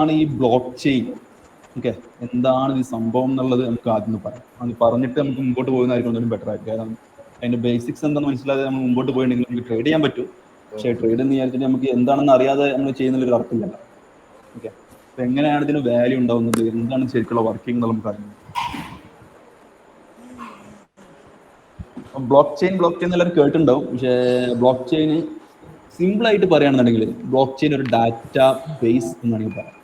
എന്താണ് ഈ block chain, okay, എന്താണ് ഈ സംഭവം എന്നുള്ളത് നമുക്ക് ആദ്യം പറയാം. അത് പറഞ്ഞിട്ട് നമുക്ക് മുമ്പോട്ട് പോകുന്നതായിരിക്കും ഒന്നും ബെറ്റർ ആയിട്ട്. കാരണം അതിന്റെ ബേസിക്സ് എന്താണെന്ന് മനസ്സിലാതെ നമ്മൾ മുമ്പോട്ട് പോയിട്ടുണ്ടെങ്കിൽ നമുക്ക് ട്രേഡ് ചെയ്യാൻ പറ്റും. പക്ഷേ ട്രേഡ് എന്ന് വിചാരിച്ചിട്ട് നമുക്ക് എന്താണെന്ന് അറിയാതെ നമ്മൾ ചെയ്യുന്നതിൽ അർത്ഥമില്ല. ഓക്കെ, അപ്പൊ എങ്ങനെയാണ് ഇതിന് വാല്യൂ ഉണ്ടാവുന്നത്, എന്താണ് ശരിക്കുള്ള വർക്കിംഗ് എന്ന് നമുക്ക് അറിയാം. ബ്ലോക്ക് ചെയിൻ എല്ലാവരും കേട്ടിട്ടുണ്ടാവും. പക്ഷേ ബ്ലോക്ക് ചെയിൻ സിമ്പിൾ ആയിട്ട് പറയുകയാണെന്നുണ്ടെങ്കിൽ ബ്ലോക്ക് ചെയിൻ ഒരു ഡാറ്റ ബേസ് എന്ന് വേണമെങ്കിൽ പറയാം.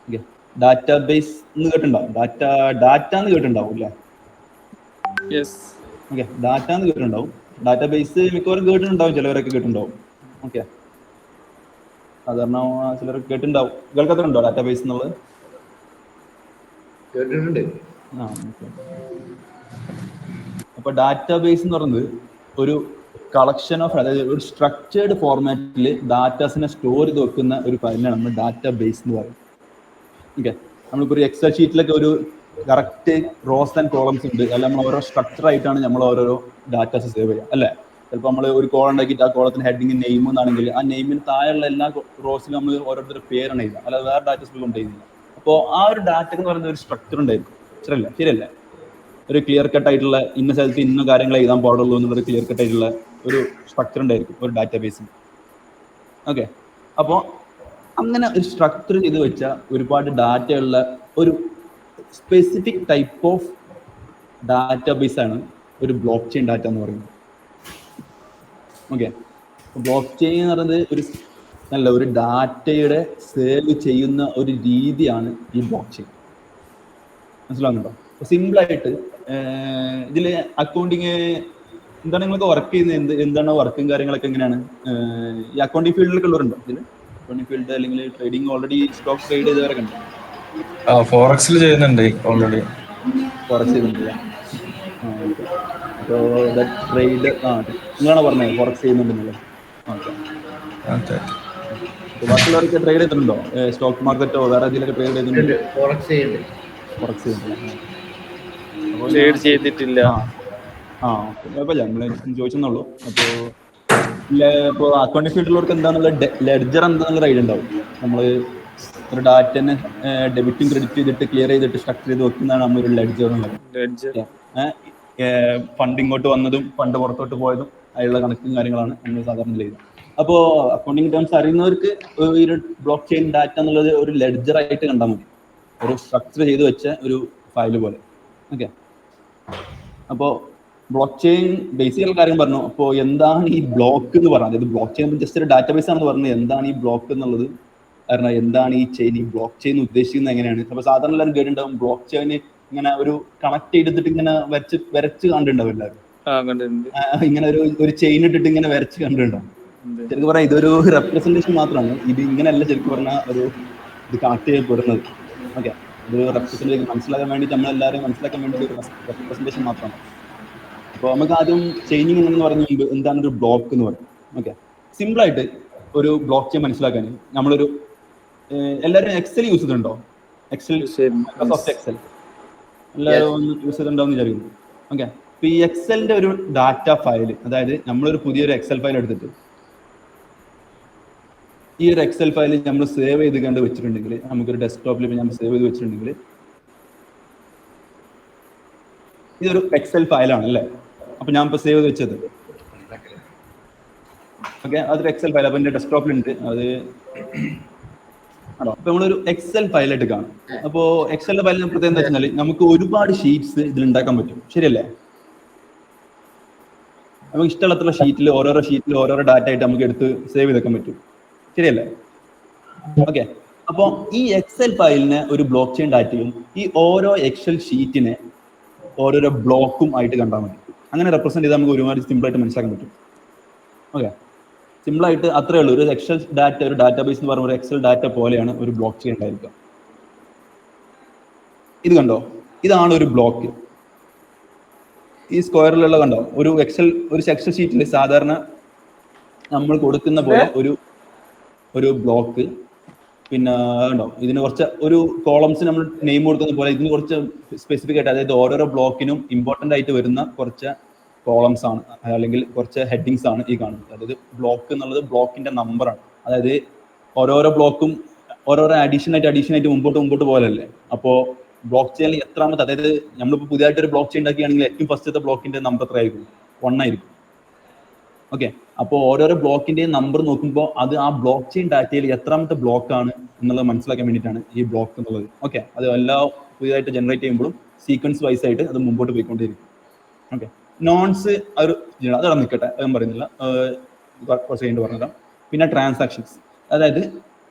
ഓക്കെ, ഡാറ്റ ബേസ് എന്ന് കേട്ടിട്ടുണ്ടാവും, ഡാറ്റ എന്ന് കേട്ടിട്ടുണ്ടാവും അല്ലേ? ഓക്കെ, ഡാറ്റ എന്ന് കേട്ടിട്ടുണ്ടാവും. ഡാറ്റ ബേസ് മിക്കവാറും കേട്ടിട്ടുണ്ടാവും, ചിലവരൊക്കെ കേട്ടിട്ടുണ്ടാവും. ഓക്കെ, സാധാരണ ചിലരൊക്കെ കേട്ടിട്ടുണ്ടാവും. കേൾക്കത്തുണ്ടോ ഡാറ്റ ബേസ് എന്നുള്ളത്? കേട്ടിട്ടുണ്ട്. അപ്പൊ ഡാറ്റ ബേസ് എന്ന് പറയുന്നത് ഒരു കളക്ഷൻ ഓഫ്, അതായത് ഒരു സ്ട്രക്ചേർഡ് ഫോർമാറ്റിൽ ഡാറ്റാസിനെ സ്റ്റോർ ചെയ്ത് വെക്കുന്ന ഒരു ഫയലിനാണ് നമ്മൾ ഡാറ്റ ബേസ് എന്ന് പറയുന്നത്. ഓക്കെ, നമ്മളിപ്പോൾ ഒരു എക്സൽ ഷീറ്റിലൊക്കെ ഒരു കറക്റ്റ് റോസ് ആൻഡ് കോളംസ് ഉണ്ട്, അല്ല നമ്മൾ ഓരോ സ്ട്രക്ചർ ആയിട്ടാണ് നമ്മൾ ഓരോരോ ഡാറ്റാസ് സേവ് ചെയ്യുക അല്ലേ? ചിലപ്പോൾ നമ്മൾ ഒരു കോളം ഉണ്ടാക്കിയിട്ട് ആ കോളത്തിന് ഹെഡിങ് നെയിം എന്നാണെങ്കിൽ ആ നെയിമിന് താഴെയുള്ള എല്ലാ റോസിലും നമ്മൾ ഓരോരുത്തരുടെ പേരാണ് എഴുതുക, അല്ലാതെ വേറെ ഡാറ്റാസ് കൊണ്ടുപോയിരുന്നില്ല. അപ്പോൾ ആ ഒരു ഡാറ്റ എന്ന് പറയുന്ന ഒരു സ്ട്രക്ചർ ഉണ്ടായിരിക്കും. ശരിയല്ലേ? ഒരു ക്ലിയർ കട്ട് ആയിട്ടുള്ള ഇന്ന സ്ഥലത്ത് ഇന്ന കാര്യങ്ങൾ എഴുതാൻ പാടുള്ളൂ എന്നുള്ളൊരു ക്ലിയർ കട്ട് ആയിട്ടുള്ള ഒരു സ്ട്രക്ചർ ഉണ്ടായിരിക്കും ഒരു ഡാറ്റാ ബേസിൽ. ഓക്കെ, അപ്പോൾ അങ്ങനെ ഒരു സ്ട്രക്ചർ ചെയ്ത് വെച്ച ഒരുപാട് ഡാറ്റ ഉള്ള ഒരു specific type of data base ആണ് ഒരു ബ്ലോക്ക് ചെയിൻ ഡാറ്റ എന്ന് പറയുന്നത്. ഓക്കെ, ബ്ലോക്ക് ചെയിൻ എന്ന് പറയുന്നത് ഒരു ഡാറ്റയുടെ സേവ് ചെയ്യുന്ന ഒരു രീതിയാണ് ഈ ബ്ലോക്ക് ചെയിൻ. മനസ്സിലാവുന്നുണ്ടോ? സിമ്പിളായിട്ട് ഇതിൽ അക്കൗണ്ടിങ് എന്താണ് നിങ്ങളൊക്കെ വർക്ക് ചെയ്യുന്നത്, എന്താണ് വർക്കും കാര്യങ്ങളൊക്കെ എങ്ങനെയാണ്? ഈ അക്കൗണ്ടിങ് ഫീൽഡിലൊക്കെ ഉള്ളവരുണ്ടോ ഇതിൽ? അക്കൗണ്ടിങ് ഫീൽഡ് അല്ലെങ്കിൽ ട്രേഡിംഗ് ഓൾറെഡി സ്റ്റോക്ക് ട്രേഡ് ചെയ്തവരൊക്കെ ഉണ്ടോ? ഫോറക്സിൽ ചെയ്യുന്നുണ്ട് ഓൾറെഡി. ഫോറക്സ് ചെയ്യുന്നുണ്ടല്ലേ? അപ്പോൾ ട്രേഡ് നിങ്ങളാണോ പറഞ്ഞത് ഫോറക്സ് ചെയ്യുന്നുണ്ടെന്നല്ലേ? ഓക്കെ, ബാക്കിയുള്ളവരൊക്കെ ട്രേഡ് ചെയ്തിട്ടുണ്ടോ? സ്റ്റോക്ക് മാർക്കറ്റോ വേറെ ഇതിലൊക്കെ ട്രേഡ് ചെയ്തിട്ടുണ്ട്? ഫോറക്സ് ചെയ്യുന്നുണ്ട്. ചെയ്തിട്ടില്ല. ഓക്കെ, കുഴപ്പമില്ല, നമ്മൾ ചോദിച്ചെന്നുള്ളൂ. അപ്പോൾ അക്കൗണ്ടിങ് ഫീൽഡിലുള്ളവർക്ക് എന്താണെന്നുള്ള ലെഡ്ജർ എന്താണെന്നുള്ള ഐഡിയ ഉണ്ടാവും. നമ്മൾ ഒരു ഡാറ്റനെ ഡെബിറ്റും ക്രെഡിറ്റ് ചെയ്തിട്ട് ക്ലിയർ ചെയ്തിട്ട് സ്ട്രക്ചർ ചെയ്ത് വെക്കുന്നതാണ് നമ്മളൊരു ലെഡ്ജർ എന്നുള്ളത്. ഫണ്ട് ഇങ്ങോട്ട് വന്നതും ഫണ്ട് പുറത്തോട്ട് പോയതും അതിലുള്ള കണക്കും കാര്യങ്ങളാണ് നമ്മൾ സാധാരണ ചെയ്യുന്നത്. അപ്പോൾ അക്കൗണ്ടിങ് ടേംസ് അറിയുന്നവർക്ക് ഈ ഒരു ബ്ലോക്ക് ചെയിൻ ഡാറ്റ എന്നുള്ളത് ഒരു ലെഡ്ജർ ആയിട്ട് കണ്ടാൽ മതി, ഒരു സ്ട്രക്ചർ ചെയ്ത് വെച്ച ഒരു ഫയൽ പോലെ. ഓക്കെ, അപ്പോൾ ബ്ലോക്ക് ചെയിൻ ബേസിക്കൽ കാര്യം പറഞ്ഞു. അപ്പോൾ എന്താണ് ഈ ബ്ലോക്ക് എന്ന് പറഞ്ഞത്? അതായത് ബ്ലോക്ക് ചെയിൻ ജസ്റ്റ് ഒരു ഡാറ്റാബേസ് ആണെന്ന് പറഞ്ഞത്. എന്താണ് ഈ ബ്ലോക്ക് എന്നുള്ളത്? കാരണം എന്താണ് ഈ ചെയിൻ, ഈ ബ്ലോക്ക് ചെയിൻ ഉദ്ദേശിക്കുന്നത് എങ്ങനെയാണ്? അപ്പോൾ സാധാരണ എല്ലാവരും കേട്ടിട്ടുണ്ടാവും ബ്ലോക്ക് ചെയിൻ ഇങ്ങനെ ഒരു കണക്ട് ചെയ്തിട്ട് ഇങ്ങനെ വരച്ച് കണ്ടിട്ടുണ്ടാവും എല്ലാവരും. ഇങ്ങനെ ഒരു ചെയിൻ ഇട്ടിട്ട് ഇങ്ങനെ വരച്ച് കണ്ടിട്ടുണ്ടാവും. ശരിക്കും പറഞ്ഞാൽ ഇതൊരു റെപ്രസെന്റേഷൻ മാത്രമാണ്. ഇത് ഇങ്ങനെയല്ല ശരിക്കും പറഞ്ഞാൽ ഇത് കണക്ട് ചെയ്യപ്പെടുന്നത്. ഓക്കെ, ഇത് റെപ്രസെന്റേഷൻ മനസ്സിലാക്കാൻ വേണ്ടിയിട്ട് നമ്മളെല്ലാവരും മനസ്സിലാക്കാൻ വേണ്ടി ഒരു റെപ്രസെന്റേഷൻ മാത്രമാണ്. അപ്പോൾ നമുക്ക് ആദ്യം ചെയിനിങ് എന്ന് പറഞ്ഞ മുമ്പ് എന്താണ് ഒരു ബ്ലോക്ക് എന്ന് പറയും. ഓക്കെ, സിമ്പിളായിട്ട് ഒരു ബ്ലോക്ക് ചെയിൻ മനസ്സിലാക്കാൻ നമ്മളൊരു എല്ലാവരും എക്സൽ യൂസ് ചെയ്തിട്ടുണ്ടോ? എക്സൽ എല്ലാവരും യൂസ് ചെയ്തിട്ടുണ്ടാവും വിചാരിക്കുന്നു. ഓക്കെ, അപ്പോൾ ഈ എക്സലിന്റെ ഒരു ഡാറ്റ ഫയൽ, അതായത് നമ്മളൊരു പുതിയൊരു എക്സൽ ഫയൽ എടുത്തിട്ട് ഈ ഒരു എക്സൽ ഫയൽ നമ്മൾ സേവ് ചെയ്ത് കണ്ട് വെച്ചിട്ടുണ്ടെങ്കിൽ, നമുക്കൊരു ഡെസ്ക്ടോപ്പിൽ നമ്മൾ സേവ് ചെയ്ത് വെച്ചിട്ടുണ്ടെങ്കിൽ ഇതൊരു എക്സൽ ഫയലാണ് അല്ലേ? അപ്പോൾ ഞാൻ ഇപ്പോൾ സേവ് ചെയ്ത് വെച്ചത് ഓക്കെ, അതൊരു എക്സൽ ഫയൽ. അപ്പോൾ എൻ്റെ ഡെസ്ക്ടോപ്പിലുണ്ട് അത് ആണോ? അപ്പോൾ നമ്മളൊരു എക്സൽ ഫയലായിട്ട് കാണും. അപ്പോൾ എക്സലിന്റെ ഫയലിന് പ്രത്യേകത എന്താ വെച്ചാൽ നമുക്ക് ഒരുപാട് ഷീറ്റ്സ് ഇതിൽ ഉണ്ടാക്കാൻ പറ്റും. ശരിയല്ലേ? നമുക്ക് ഇഷ്ടമുള്ള ഷീറ്റിൽ ഓരോരോ ഡാറ്റ ആയിട്ട് നമുക്ക് എടുത്ത് സേവ് ചെയ്ത് വെക്കാൻ പറ്റും. ശരിയല്ലേ? ഓക്കെ, അപ്പോൾ ഈ എക്സൽ ഫയലിന് ഒരു ബ്ലോക്ക് ചെയിൻ ഡാറ്റയും ഈ ഓരോ എക്സൽ ഷീറ്റിനെ ഓരോരോ ബ്ലോക്കും ആയിട്ട് കണ്ടാൽ മതി. അങ്ങനെ റെപ്രസെന്റ് ചെയ്താൽ നമുക്ക് ഒരുപാട് സിമ്പിളായിട്ട് മനസ്സിലാക്കാൻ പറ്റും. ഓക്കെ, സിമ്പിളായിട്ട് അത്രേ ഉള്ളൂ. ഒരു എക്സൽ ഡാറ്റ, ഒരു ഡാറ്റാബേസ് എന്ന് പറയുന്ന ഒരു എക്സൽ ഡാറ്റ പോലെയാണ് ഒരു ബ്ലോക്ക് ചെയിൻ ഉണ്ടായിരിക്കുക. ഇത് കണ്ടോ, ഇതാണ് ഒരു ബ്ലോക്ക്. ഈ സ്ക്വയറിലുള്ള കണ്ടോ ഒരു എക്സൽ ഷീറ്റിൽ സാധാരണ നമ്മൾ കൊടുക്കുന്ന പോലെ ഒരു ബ്ലോക്ക്. പിന്നെ ഉണ്ടോ ഇതിന് കുറച്ച് ഒരു കോളംസ് നമ്മൾ നെയിം കൊടുക്കുന്ന പോലെ ഇതിന് കുറച്ച് സ്പെസിഫിക് ആയിട്ട്, അതായത് ഓരോരോ ബ്ലോക്കിനും ഇമ്പോർട്ടൻ്റ് ആയിട്ട് വരുന്ന കുറച്ച് കോളംസ് ആണ്, അല്ലെങ്കിൽ കുറച്ച് ഹെഡിങ്സ് ആണ് ഈ കാണുന്നത്. അതായത് ബ്ലോക്ക് എന്നുള്ളത് ബ്ലോക്കിന്റെ നമ്പറാണ്. അതായത് ഓരോരോ ബ്ലോക്കും ഓരോരോ അഡീഷൻ ആയിട്ട് മുമ്പോട്ട് പോലല്ലേ. അപ്പോൾ ബ്ലോക്ക് ചെയിനിൽ എത്രാമത്തെ, അതായത് നമ്മളിപ്പോൾ പുതിയതായിട്ട് ഒരു ബ്ലോക്ക് ചെയിൻ ഉണ്ടാക്കിയാണെങ്കിൽ ഏറ്റവും ഫസ്റ്റത്തെ ബ്ലോക്കിന്റെ നമ്പർ എത്ര ആയിരിക്കും? 1 ആയിരിക്കും. ഓക്കെ, അപ്പോൾ ഓരോരോ ബ്ലോക്കിന്റെയും നമ്പർ നോക്കുമ്പോൾ അത് ആ ബ്ലോക്ക് ചെയിൻ ഡാറ്റയിൽ എത്രാമത്തെ ബ്ലോക്ക് ആണ് എന്നുള്ളത് മനസ്സിലാക്കാൻ വേണ്ടിയിട്ടാണ് ഈ ബ്ലോക്ക് എന്നുള്ളത്. ഓക്കെ, അത് എല്ലാ പുതിയതായിട്ട് ജനറേറ്റ് ചെയ്യുമ്പോഴും സീക്വൻസ് വൈസ് ആയിട്ട് അത് മുമ്പോട്ട് പോയിക്കൊണ്ടിരിക്കും. ഓക്കെ, നോൺസ് ഒരു അതവിടെ നിൽക്കട്ടെ, അതും പറയുന്നില്ല, കുറച്ച് കഴിഞ്ഞിട്ട് പറഞ്ഞുതരാം. പിന്നെ ട്രാൻസാക്ഷൻസ്, അതായത്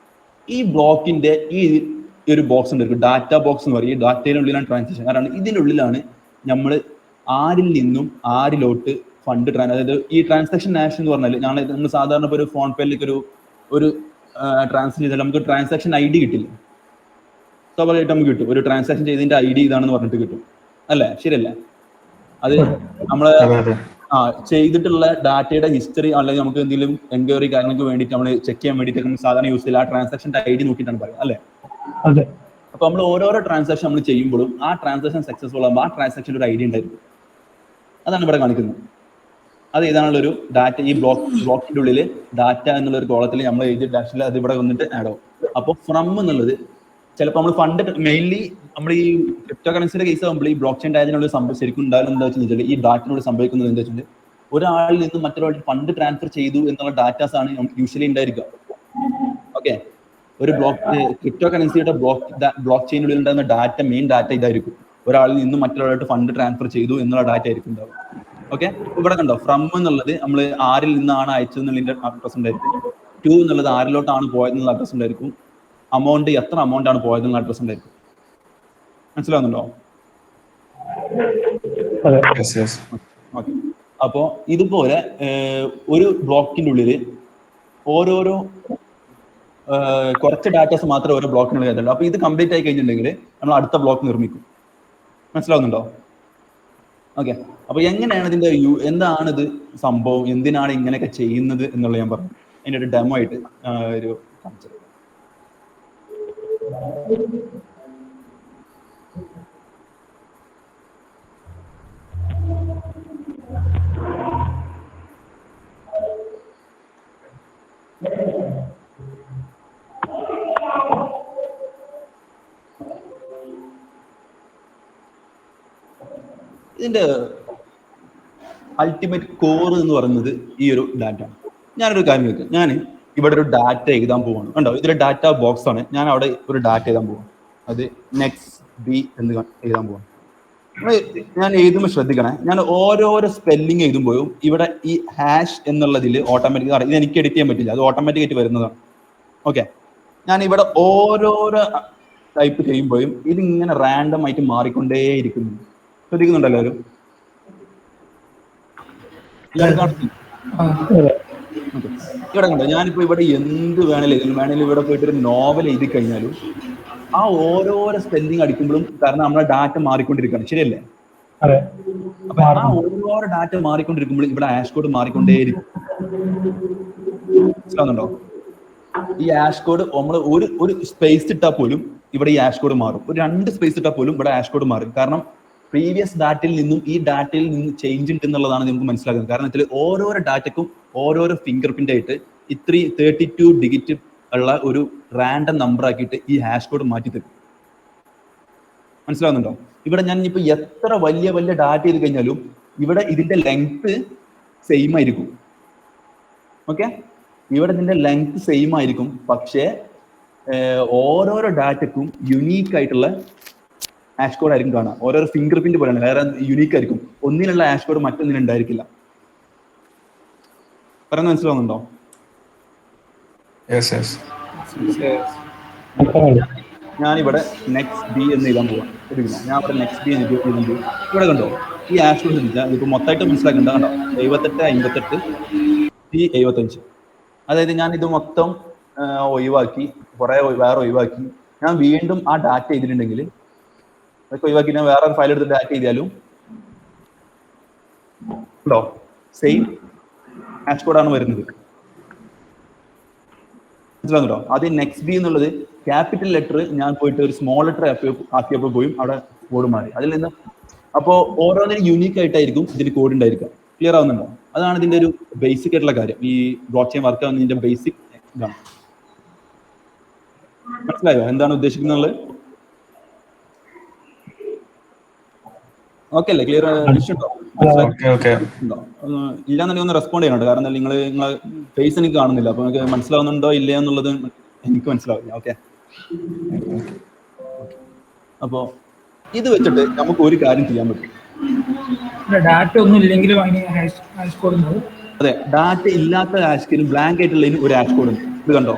ഈ ബ്ലോക്കിന്റെ ഈ ഒരു ബോക്സ് ഉണ്ട്, ഡാറ്റ ബോക്സ് എന്ന് പറയും. ഈ ഡാറ്റയിനുള്ളിലാണ് ട്രാൻസാക്ഷൻ. കാരണം ഇതിനുള്ളിലാണ് നമ്മൾ ആരിൽ നിന്നും ആരിലോട്ട് ഫണ്ട് അതായത് ഈ ട്രാൻസാക്ഷൻ നാഷ് എന്ന് പറഞ്ഞാൽ നമ്മൾ സാധാരണ ഇപ്പോൾ ഒരു ഫോൺ പേയിലേക്ക് ഒരു ട്രാൻസാക്ഷൻ ചെയ്താൽ നമുക്ക് ട്രാൻസാക്ഷൻ ID കിട്ടില്ല. സ്വാഭാവികമായിട്ട് നമുക്ക് കിട്ടും, ഒരു ട്രാൻസാക്ഷൻ ചെയ്തതിന്റെ ID ഇതാണെന്ന് പറഞ്ഞിട്ട് കിട്ടും, അല്ലേ? ശരിയല്ലേ? അത് നമ്മള് ചെയ്തിട്ടുള്ള ഡാറ്റയുടെ ഹിസ്റ്ററി അല്ലെങ്കിൽ നമുക്ക് എന്തെങ്കിലും എൻക്വയറി കാര്യങ്ങൾക്ക് വേണ്ടിയിട്ട് നമ്മൾ ചെക്ക് ചെയ്യാൻ വേണ്ടിയിട്ട് നമ്മൾ സാധാരണ യൂസ് ചെയ്യില്ല, ആ ട്രാൻസാക്ഷൻ്റെ ID നോക്കിയിട്ടാണ് പറയുക, അല്ലേ? അപ്പൊ നമ്മൾ ഓരോരോ ട്രാൻസാക്ഷൻ നമ്മൾ ചെയ്യുമ്പോഴും ആ ട്രാൻസാക്ഷൻ സക്സസ്ഫുൾ ആകുമ്പോൾ ആ ട്രാൻസാക്ഷൻ്റെ ഒരു ID ഉണ്ടായിരിക്കും. അതാണ് ഇവിടെ കാണിക്കുന്നത്. അത് ഏതാണുള്ളൊരു ഡാറ്റ, ഈ ബ്ലോക്കിന്റെ ഉള്ളിൽ ഡാറ്റ എന്നുള്ള ഒരു കോളത്തിൽ നമ്മൾ എഴുതിയ ഡാഷനിൽ അത് ഇവിടെ വന്നിട്ട് ആഡ് ആവും. അപ്പോൾ ഫ്രം എന്നുള്ളത് ചിലപ്പോൾ നമ്മൾ ഫണ്ട് മെയിൻലി നമ്മൾ ഈ ക്രിപ്റ്റോ കറൻസിയുടെ കേസ് ആകുമ്പോൾ ഈ ബ്ലോക്ക് ചെയിൻ ഡാറ്റയുടെ സംഭവം ശരിക്കും ഉണ്ടാകുന്നത് എന്താ വെച്ചാൽ ഈ ഡാറ്റയോട് സംഭവിക്കുന്നത് എന്താ വെച്ചാൽ ഒരാളിൽ നിന്ന് മറ്റൊരാൾ ഫണ്ട് ട്രാൻസ്ഫർ ചെയ്തു എന്നുള്ള ഡാറ്റാസ് ആണ് യൂഷ്വലി ഉണ്ടായിരിക്കുക. ഓക്കെ, ഒരു ക്രിപ്റ്റോ കറൻസിയുടെ ബ്ലോക്ക് ചെയിനുള്ളിൽ ഉണ്ടാകുന്ന ഡാറ്റ, മെയിൻ ഡാറ്റ ഇതായിരിക്കും. ഒരാളിൽ നിന്ന് മറ്റൊരാളായിട്ട് ഫണ്ട് ട്രാൻസ്ഫർ ചെയ്തു എന്നുള്ള ഡാറ്റ ആയിരിക്കും ഉണ്ടാവും. ഓക്കെ, ഇവിടെ കണ്ടോ, ഫ്രം എന്നുള്ളത് നമ്മൾ ആരിൽ നിന്നാണ് അയച്ചതെന്നുള്ളതിന്റെ അഡ്രസ് ഉണ്ടായിരിക്കും. ടു എന്നുള്ളത് ആരിലോട്ടാണ് പോയതെന്നുള്ള അഡ്രസ് ഉണ്ടായിരിക്കും. അമൗണ്ട്, എത്ര അമൗണ്ട് ആണ് പോയതെന്നുള്ള അഡ്രസ് ഉണ്ടായിരിക്കും. മനസ്സിലാവുന്നുണ്ടോ? ഓക്കെ, അപ്പോൾ ഇതുപോലെ ഒരു ബ്ലോക്കിന്റെ ഉള്ളിൽ ഓരോരോ കുറച്ച് ഡാറ്റാസ് മാത്രമേ ഓരോ ബ്ലോക്കിനുള്ളിൽ കയറ്റുള്ളൂ. അപ്പൊ ഇത് കംപ്ലീറ്റ് ആയി കഴിഞ്ഞിട്ടുണ്ടെങ്കിൽ നമ്മൾ അടുത്ത ബ്ലോക്ക് നിർമ്മിക്കും. മനസ്സിലാവുന്നുണ്ടോ? ഓക്കെ, അപ്പൊ എങ്ങനെയാണ് ഇതിന്റെ എന്താണിത് സംഭവം, എന്തിനാണ് ഇങ്ങനെയൊക്കെ ചെയ്യുന്നത് എന്നുള്ളത് ഞാൻ പറഞ്ഞു. അതിൻ്റെ ഒരു ഡെമോ ആയിട്ട് ഒരു കാണിച്ചത്. ഇതിന്റെ അൾട്ടിമേറ്റ് കോർ എന്ന് പറയുന്നത് ഈ ഒരു ഡാറ്റ. ഞാനൊരു കാര്യം വെക്കാം, ഞാൻ ഇവിടെ ഒരു ഡാറ്റ എഴുതാൻ പോവാണ്. കണ്ടോ, ഇതൊരു ഡാറ്റ ബോക്സ് ആണ്. ഞാൻ അവിടെ ഒരു ഡാറ്റ എഴുതാൻ പോവാം. അത് നെക്സ്റ്റ് ബി എന്ന് എഴുതാൻ പോവാം. ഞാൻ എഴുതുമ്പോൾ ശ്രദ്ധിക്കണേ, ഞാൻ ഓരോരോ സ്പെല്ലിങ് എഴുതുമ്പോഴും ഇവിടെ ഈ ഹാഷ് എന്നുള്ളതിൽ ഓട്ടോമാറ്റിക്, ഇത് എനിക്ക് എഡിറ്റ് ചെയ്യാൻ പറ്റില്ല, അത് ഓട്ടോമാറ്റിക് ആയിട്ട് വരുന്നതാണ്. ഓക്കെ, ഞാൻ ഇവിടെ ഓരോരോ ടൈപ്പ് ചെയ്യുമ്പോഴും ഇതിങ്ങനെ റാൻഡം ആയിട്ട് മാറിക്കൊണ്ടേയിരിക്കുന്നു. ശ്രദ്ധിക്കുന്നുണ്ടോ എല്ലാവരും? ഇവിടെ കണ്ടോ, ഞാനിപ്പോ ഇവിടെ എന്ത് വേണേലും ഇവിടെ പോയിട്ട് ഒരു നോവൽ എഴുതി കഴിഞ്ഞാലും ആ ഓരോരോ സ്പെല്ലിങ് അടിക്കുമ്പോഴും, കാരണം നമ്മളെ ഡാറ്റ മാറിക്കൊണ്ടിരിക്കുകയാണ്, ശരിയല്ലേ? അപ്പൊ ആ ഓരോരോ ഡാറ്റ മാറിക്കൊണ്ടിരിക്കുമ്പോഴും ഇവിടെ ആഷ് കോഡ് മാറിക്കൊണ്ടേയിരിക്കും. മനസ്സിലാവുന്നുണ്ടോ? ഈ ആഷ് കോഡ് നമ്മൾ ഒരു സ്പേസ് ഇട്ടാൽ പോലും ഇവിടെ ഈ ആഷ് കോഡ് മാറും. ഒരു 2 സ്പേസ് ഇട്ടാൽ പോലും ഇവിടെ ആഷ് കോഡ് മാറും. കാരണം പ്രീവിയസ് ഡാറ്റയിൽ നിന്നും ഈ ഡാറ്റയിൽ നിന്ന് ചേഞ്ച് ഉണ്ട് എന്നുള്ളതാണ് നമുക്ക് മനസ്സിലാക്കുന്നത്. കാരണം ഇതിൽ ഓരോരോ ഡാറ്റയ്ക്കും ഓരോരോ ഫിംഗർ പ്രിന്റ് ആയിട്ട് 32 ഡിജിറ്റ് ഉള്ള ഒരു റാൻഡം നമ്പർ ആക്കിയിട്ട് ഈ ഹാഷ് കോഡ് മാറ്റി തരും. മനസ്സിലാവുന്നുണ്ടോ? ഇവിടെ ഞാൻ ഇപ്പൊ എത്ര വലിയ ഡാറ്റ ചെയ്ത് കഴിഞ്ഞാലും ഇവിടെ ഇതിന്റെ ലെങ്ത് സെയിം ആയിരിക്കും. ഓക്കെ, ഇവിടെ ഇതിന്റെ ലെങ്ത് സെയിം ആയിരിക്കും. പക്ഷേ ഓരോരോ ഡാറ്റയ്ക്കും യുണീക്ക് ആയിട്ടുള്ള ഹാഷ് കോഡ് ആയിരിക്കും കാണാം. ഓരോരോ ഫിംഗർ പ്രിന്റ് പോലെയാണ്, വേറെ യുണീക്ക് ആയിരിക്കും. ഒന്നിനുള്ള ഹാഷ് കോഡ് മറ്റൊന്നിനും ഉണ്ടായിരിക്കില്ല. പറയുന്നത് മനസ്സിലാവുന്നുണ്ടോ? ഞാനിവിടെ നെക്സ്റ്റ് ബി എന്ന് എഴുതാൻ പോവാം. ഞാൻ ഇവിടെ നെക്സ്റ്റ് ബി എന്ന് എഴുതുമ്പോൾ ഇവിടെ കണ്ടോ, ഈ ഹാഷ് കോഡ് ഇതിപ്പോ മൊത്തമായിട്ട് മനസ്സിലാക്കണ്ട. കണ്ടോ, 78 58 75. അതായത് ഞാൻ ഇത് മൊത്തം ഒഴിവാക്കി, കുറെ വേറെ ഒഴിവാക്കി, ഞാൻ വീണ്ടും ആ ഡാറ്റ ചെയ്തിട്ടുണ്ടെങ്കിൽ അതൊക്കെ ഒഴിവാക്കി ഞാൻ വേറെ ഫയൽ എടുത്ത് ഡാറ്റ ചെയ്താലും ഉണ്ടോ, സെയിം ഹാഷ് കോഡാണ് വരുന്നത്. മനസ്സിലാകുന്നുണ്ടോ? ആദ്യം നെക്സ്റ്റ് ബി എന്നുള്ളത് ക്യാപിറ്റൽ ലെറ്റർ ഞാൻ പോയിട്ട് ഒരു സ്മോൾ ലെറ്റർ ആക്കിയപ്പോൾ പോയും അവിടെ കോഡ് മാറി. അതിൽ നിന്ന് അപ്പോൾ ഓരോന്നിനും യൂണീക്ക് ആയിട്ടായിരിക്കും ഇതിന് കോഡ് ഉണ്ടായിരിക്കുക. ക്ലിയർ ആവുന്നുണ്ടോ? അതാണ് ഇതിന്റെ ഒരു ബേസിക് ആയിട്ടുള്ള കാര്യം. ഈ ബ്ലോക്ക് ചെയിൻ വർക്ക് ആവുന്നതിന്റെ ബേസിക് ഇതാണ്. മനസ്സിലായോ എന്താണ് ഉദ്ദേശിക്കുന്നത്? ഓക്കെ അല്ലേ? ക്ലിയർ ഉണ്ടോ? ഇല്ലാന്നുണ്ടെങ്കിൽ ഒന്ന് റെസ്പോണ്ട് ചെയ്യണോ, കാരണം നിങ്ങളെ ഫേസ് എനിക്ക് കാണുന്നില്ല, അപ്പൊ നിങ്ങൾക്ക് മനസ്സിലാവുന്നുണ്ടോ ഇല്ല എന്നുള്ളത് എനിക്ക് മനസ്സിലാവില്ല. ഓക്കെ, അപ്പോ ഇത് വെച്ചിട്ട് നമുക്ക് ഒരു കാര്യം ചെയ്യാൻ പറ്റും. ഡാറ്റ ഒന്നും ഇല്ലെങ്കിലും അതിന് ഹാഷ് കോഡ് ഉണ്ട്. അതെ, ഡാറ്റ ഇല്ലാത്ത ഹാഷ് കോഡും ബ്ലാങ്ക് ആയിട്ടുള്ളതിന് ഒരു ഹാഷ് കോഡ് ഉണ്ട്. ഇത് കണ്ടോ,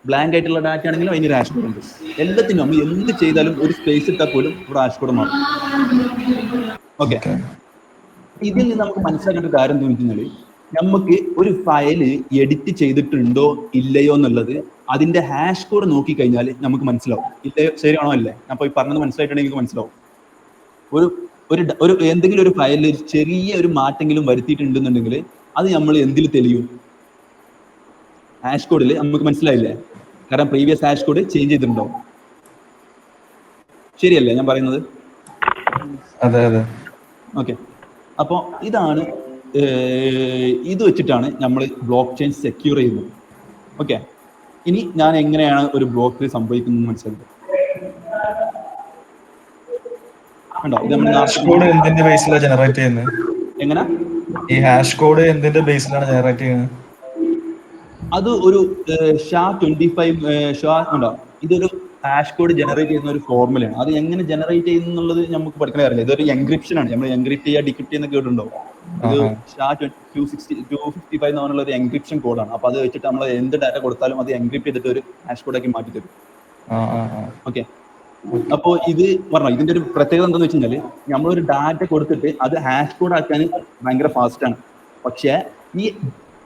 ബ്ലാങ്ക് ആയിട്ടുള്ള ഡാറ്റ ആണെങ്കിലും അതിന് ഒരു ഹാഷ് കോഡ് ഉണ്ട്. എല്ലാത്തിനും നമ്മൾ എന്ത് ചെയ്താലും ഒരു സ്പേസ് ഇട്ടാൽ പോലും ഒരു ഹാഷ് കോഡ് മാറും. ഓക്കെ, ഇതിൽ നിന്ന് നമുക്ക് മനസ്സിലാക്കേണ്ട ഒരു കാര്യം എന്താ വെച്ചാൽ, നമുക്ക് ഒരു ഫയല് എഡിറ്റ് ചെയ്തിട്ടുണ്ടോ ഇല്ലയോ എന്നുള്ളത് അതിന്റെ ഹാഷ് കോഡ് നോക്കിക്കഴിഞ്ഞാൽ നമുക്ക് മനസ്സിലാവും. ഇല്ലയോ, ശരിയാണോ അല്ലേ? അപ്പൊ ഈ പറഞ്ഞത് മനസ്സിലായിട്ടുണ്ടെങ്കിൽ നിങ്ങൾക്ക് മനസ്സിലാവും. ഒരു എന്തെങ്കിലും ഒരു ഫയലിൽ ചെറിയ ഒരു മാറ്റെങ്കിലും വരുത്തിയിട്ടുണ്ടെന്നുണ്ടെങ്കിൽ അത് നമ്മൾ എന്തിൽ തെളിയും? ഹാഷ് കോഡിൽ നമുക്ക് മനസ്സിലായില്ലേ? കാരണം പ്രീവിയസ് ഹാഷ് കോഡ് ചേഞ്ച് ചെയ്തിട്ടുണ്ടാവും. ശരിയല്ലേ ഞാൻ പറയുന്നത്? അതെ അതെ. ഓക്കെ, അപ്പോൾ ഇതാണ്, ഇത് വെച്ചിട്ടാണ് നമ്മൾ ബ്ലോക്ക് ചെയിൻ സെക്യൂർ ചെയ്യുന്നത്. ഓക്കെ, ഇനി ഞാൻ എങ്ങനെയാണ് ഒരു ബ്ലോക്ക് സംഭവിക്കുന്നത് മനസ്സിലായത്? കണ്ടോ, ഇത് നമ്മൾ ഹാഷ് കോഡ് എന്തിന്റെ ബേസിലാണ് ജനറേറ്റ് ചെയ്യുന്നത്? എങ്ങനെ ഈ ഹാഷ് കോഡ് എന്തിന്റെ ബേസിലാണ് ജനറേറ്റ് ചെയ്യുന്നത്? അത് ഒരു SHA-25 ഉണ്ടോ, ഇതൊരു ഹാഷ് കോഡ് ജനറേറ്റ് ചെയ്യുന്ന ഒരു ഫോർമുലയാണ്. അത് എങ്ങനെ ജനറേറ്റ് ചെയ്യുന്നുള്ളത് നമുക്ക് പഠിക്കണേ അറിയില്ല. ഇതൊരു എൻക്രിപ്ഷൻ ആണ്. നമ്മൾ എൻക്രിപ്റ്റ് ചെയ്യുക ഡിക്രിപ്റ്റ് ചെയ്യുന്ന കേട്ടിട്ടുണ്ടോ? ഇത് SHA-255 എന്ന് പറഞ്ഞുള്ള ഒരു എൻക്രിപ്ഷൻ കോഡാണ്. അപ്പൊ അത് വെച്ചിട്ട് നമ്മൾ എന്ത് ഡാറ്റ കൊടുത്താലും അത് എൻക്രിപ്റ്റ് ചെയ്തിട്ട് ഒരു ഹാഷ് കോഡാക്കി മാറ്റി തരും. ഓക്കെ, അപ്പോ ഇത് പറഞ്ഞോ, ഇതിന്റെ ഒരു പ്രത്യേകത എന്താണെന്ന് വെച്ച് കഴിഞ്ഞാൽ, നമ്മളൊരു ഡാറ്റ കൊടുത്തിട്ട് അത് ഹാഷ് കോഡ് ആക്കാൻ ഭയങ്കര ഫാസ്റ്റ് ആണ്. പക്ഷേ ഈ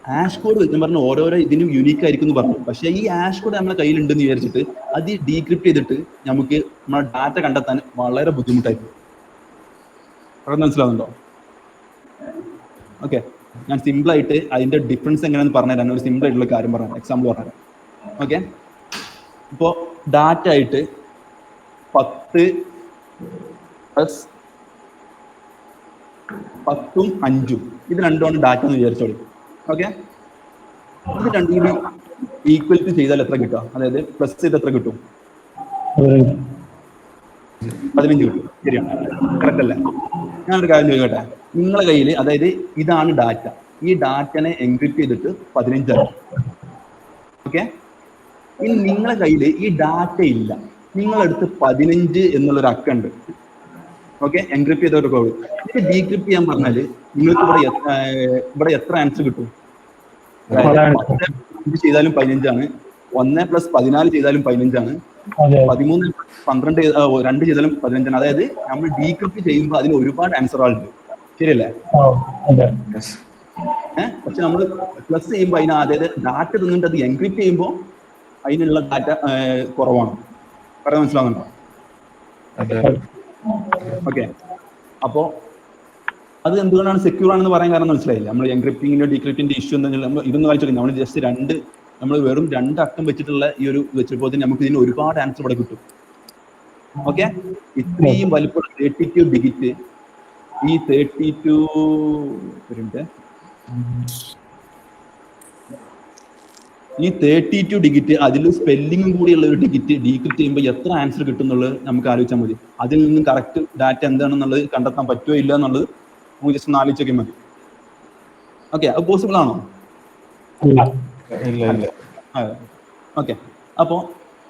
ഹാഷ് കോഡ് ഞാൻ പറഞ്ഞു ഓരോരോ ഇതിനും യുണീക്ക് ആയിരിക്കും എന്ന് പറഞ്ഞു. പക്ഷേ ഈ ഹാഷ് കോഡ് നമ്മുടെ കയ്യിലുണ്ടെന്ന് വിചാരിച്ചിട്ട് അത് ഡീക്രിപ്റ്റ് ചെയ്തിട്ട് നമുക്ക് നമ്മുടെ ഡാറ്റ കണ്ടെത്താൻ വളരെ ബുദ്ധിമുട്ടായിരിക്കും. അവിടെ മനസ്സിലാവുന്നുണ്ടോ? ഓക്കെ, ഞാൻ സിമ്പിൾ ആയിട്ട് അതിന്റെ ഡിഫറൻസ് എങ്ങനെയാണെന്ന് പറഞ്ഞുതരാൻ ഒരു സിമ്പിൾ ആയിട്ടുള്ള കാര്യം പറയാം, എക്സാമ്പിൾ പറഞ്ഞുതരാം. ഓക്കെ, ഇപ്പോൾ ഡാറ്റ ആയിട്ട് 10 + 10 ഉം 5ഉം ഇത് രണ്ടുമാണ് ഡാറ്റ എന്ന് വിചാരിച്ചോളൂ. ഓക്കെ, ഇത് രണ്ടും കൂടി ഈക്വൽ ടു ചെയ്താൽ എത്ര കിട്ടുക? അതായത് പ്ലസ് ചെയ്ത് എത്ര കിട്ടും? 15 കിട്ടും. ശരിയാണ്, കറക്റ്റ് അല്ലേ? ഞാനൊരു കാര്യം ചോദിക്കട്ടെ, നിങ്ങളുടെ കയ്യിൽ, അതായത് ഇതാണ് ഡാറ്റ, ഈ ഡാറ്റനെ എൻക്രിപ്റ്റ് ചെയ്തിട്ട് 15 ആണ്. ഓക്കെ, ഇനി നിങ്ങളുടെ കയ്യിൽ ഈ ഡാറ്റ ഇല്ല, നിങ്ങളടുത്ത് 15 എന്നുള്ളൊരു അക്കമുണ്ട്. ഓക്കെ, എൻക്രിപ്റ്റ് ചെയ്ത ഒരു കോഡ്. ഇത് ഡീക്രിപ്റ്റ് ചെയ്യാൻ പറഞ്ഞാല് നിങ്ങൾക്ക് ഇവിടെ എത്ര ആൻസർ കിട്ടും? ചെയ്താലും 15 ആണ്, 1 + 14 ചെയ്താലും 15 ആണ്, 13 + 12 2 ചെയ്താലും 15 ആണ്. അതായത് നമ്മൾ ഡീക്രിപ്റ്റ് ചെയ്യുമ്പോൾ അതിന് ഒരുപാട് ആൻസറുകളുണ്ട്. ശരിയല്ലേ? പക്ഷെ നമ്മൾ പ്ലസ് ചെയ്യുമ്പോൾ അതിന്, അതായത് ഡാറ്റ തിന്നിട്ട് അത് എൻക്രിപ്റ്റ് ചെയ്യുമ്പോൾ അതിനുള്ള ഡാറ്റ കുറവാണ്. പറയാൻ മനസ്സിലാവുന്നുണ്ടോ? ഓക്കെ, അപ്പോ അത് എന്തുകൊണ്ടാണ് സെക്യൂർ ആണെന്ന് പറയാൻ കാരണം മനസ്സിലായില്ല. നമ്മൾ എൻക്രിപ്റ്റിങ്ങിന്റെ ഡീക്രിപ്റ്റിന്റെ ഇഷ്യൂ എന്തെങ്കിലും ഇതൊന്നും വായിച്ചില്ല. നമ്മൾ ജസ്റ്റ് നമ്മൾ വെറും 2 അക്കം വെച്ചിട്ടുള്ള ഈ ഒരു വെച്ചപ്പോൾ നമുക്ക് ഇതിന് ഒരുപാട് ആൻസർ ഇവിടെ കിട്ടും. ഓക്കെ, ഇത്രയും വലിപ്പമുള്ള 32 ഡിജിറ്റ്, ഈ 32 ഡിജിറ്റ് അതിൽ സ്പെല്ലിങ്ങും കൂടിയുള്ള ഒരു ഡിജിറ്റ് ഡീക്രിപ്റ്റ് ചെയ്യുമ്പോൾ എത്ര ആൻസർ കിട്ടും എന്നുള്ളത് നമുക്ക് ആലോചിച്ചാൽ മതി. അതിൽ നിന്നും കറക്റ്റ് ഡാറ്റ എന്താണെന്നുള്ളത് കണ്ടെത്താൻ പറ്റുമോ ഇല്ല എന്നുള്ളത് നമുക്ക് ജസ്റ്റ് ഒന്ന് ആലോചിച്ചൊക്കെ മതി. ഓക്കെ, അത് പോസിബിൾ ആണോ? ഓക്കെ, അപ്പോൾ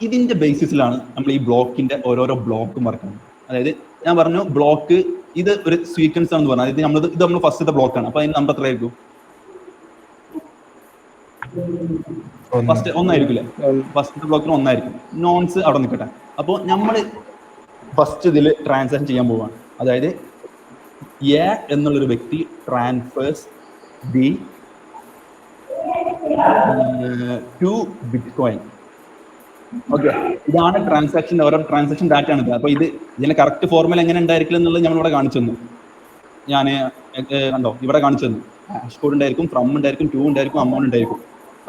ഇതിന്റെ ബേസിസിലാണ് നമ്മൾ ഈ ബ്ലോക്കിന്റെ ഓരോരോ ബ്ലോക്കും വറക്കുന്നത്. അതായത് ഞാൻ പറഞ്ഞു ബ്ലോക്ക് ഇത് ഒരു സീക്വൻസ് ആണെന്ന് പറഞ്ഞു. അതായത് ഇത് നമ്മൾ ഫസ്റ്റത്തെ ബ്ലോക്കാണ്. അപ്പൊ അതിന് നമ്പർ എത്രയായിരിക്കും? ഫസ്റ്റ് 1 ആയിരിക്കില്ലേ? ഫസ്റ്റ് ബ്ലോക്കിന് 1 ആയിരിക്കും. നോൺസ് അവിടെ നിൽക്കട്ടെ. അപ്പോൾ നമ്മൾ ഫസ്റ്റ് ഇതിൽ ട്രാൻസാക്ഷൻ ചെയ്യാൻ പോവാണ്. അതായത് എ എന്നുള്ളൊരു വ്യക്തി ട്രാൻസ്ഫേഴ്സ് ദി 2 ബിറ്റ്കോയിൻ. ഓക്കെ, ഇതാണ് ട്രാൻസാക്ഷൻ, ഓരോ ട്രാൻസാക്ഷൻ ഡാറ്റ ആണ്. അപ്പൊ ഇതിന്റെ കറക്റ്റ് ഫോർമുല എങ്ങനെ ഉണ്ടായിരിക്കില്ല എന്നുള്ളത് നമ്മൾ ഇവിടെ കാണിച്ചു തന്നു. ഞാൻ കണ്ടോ, ഇവിടെ കാണിച്ചു തന്നു. ഹാഷ് കോഡ് ഉണ്ടായിരിക്കും, ഫ്രം ഉണ്ടായിരിക്കും, ടു ഉണ്ടായിരിക്കും, അമൗണ്ട് ഉണ്ടായിരിക്കും.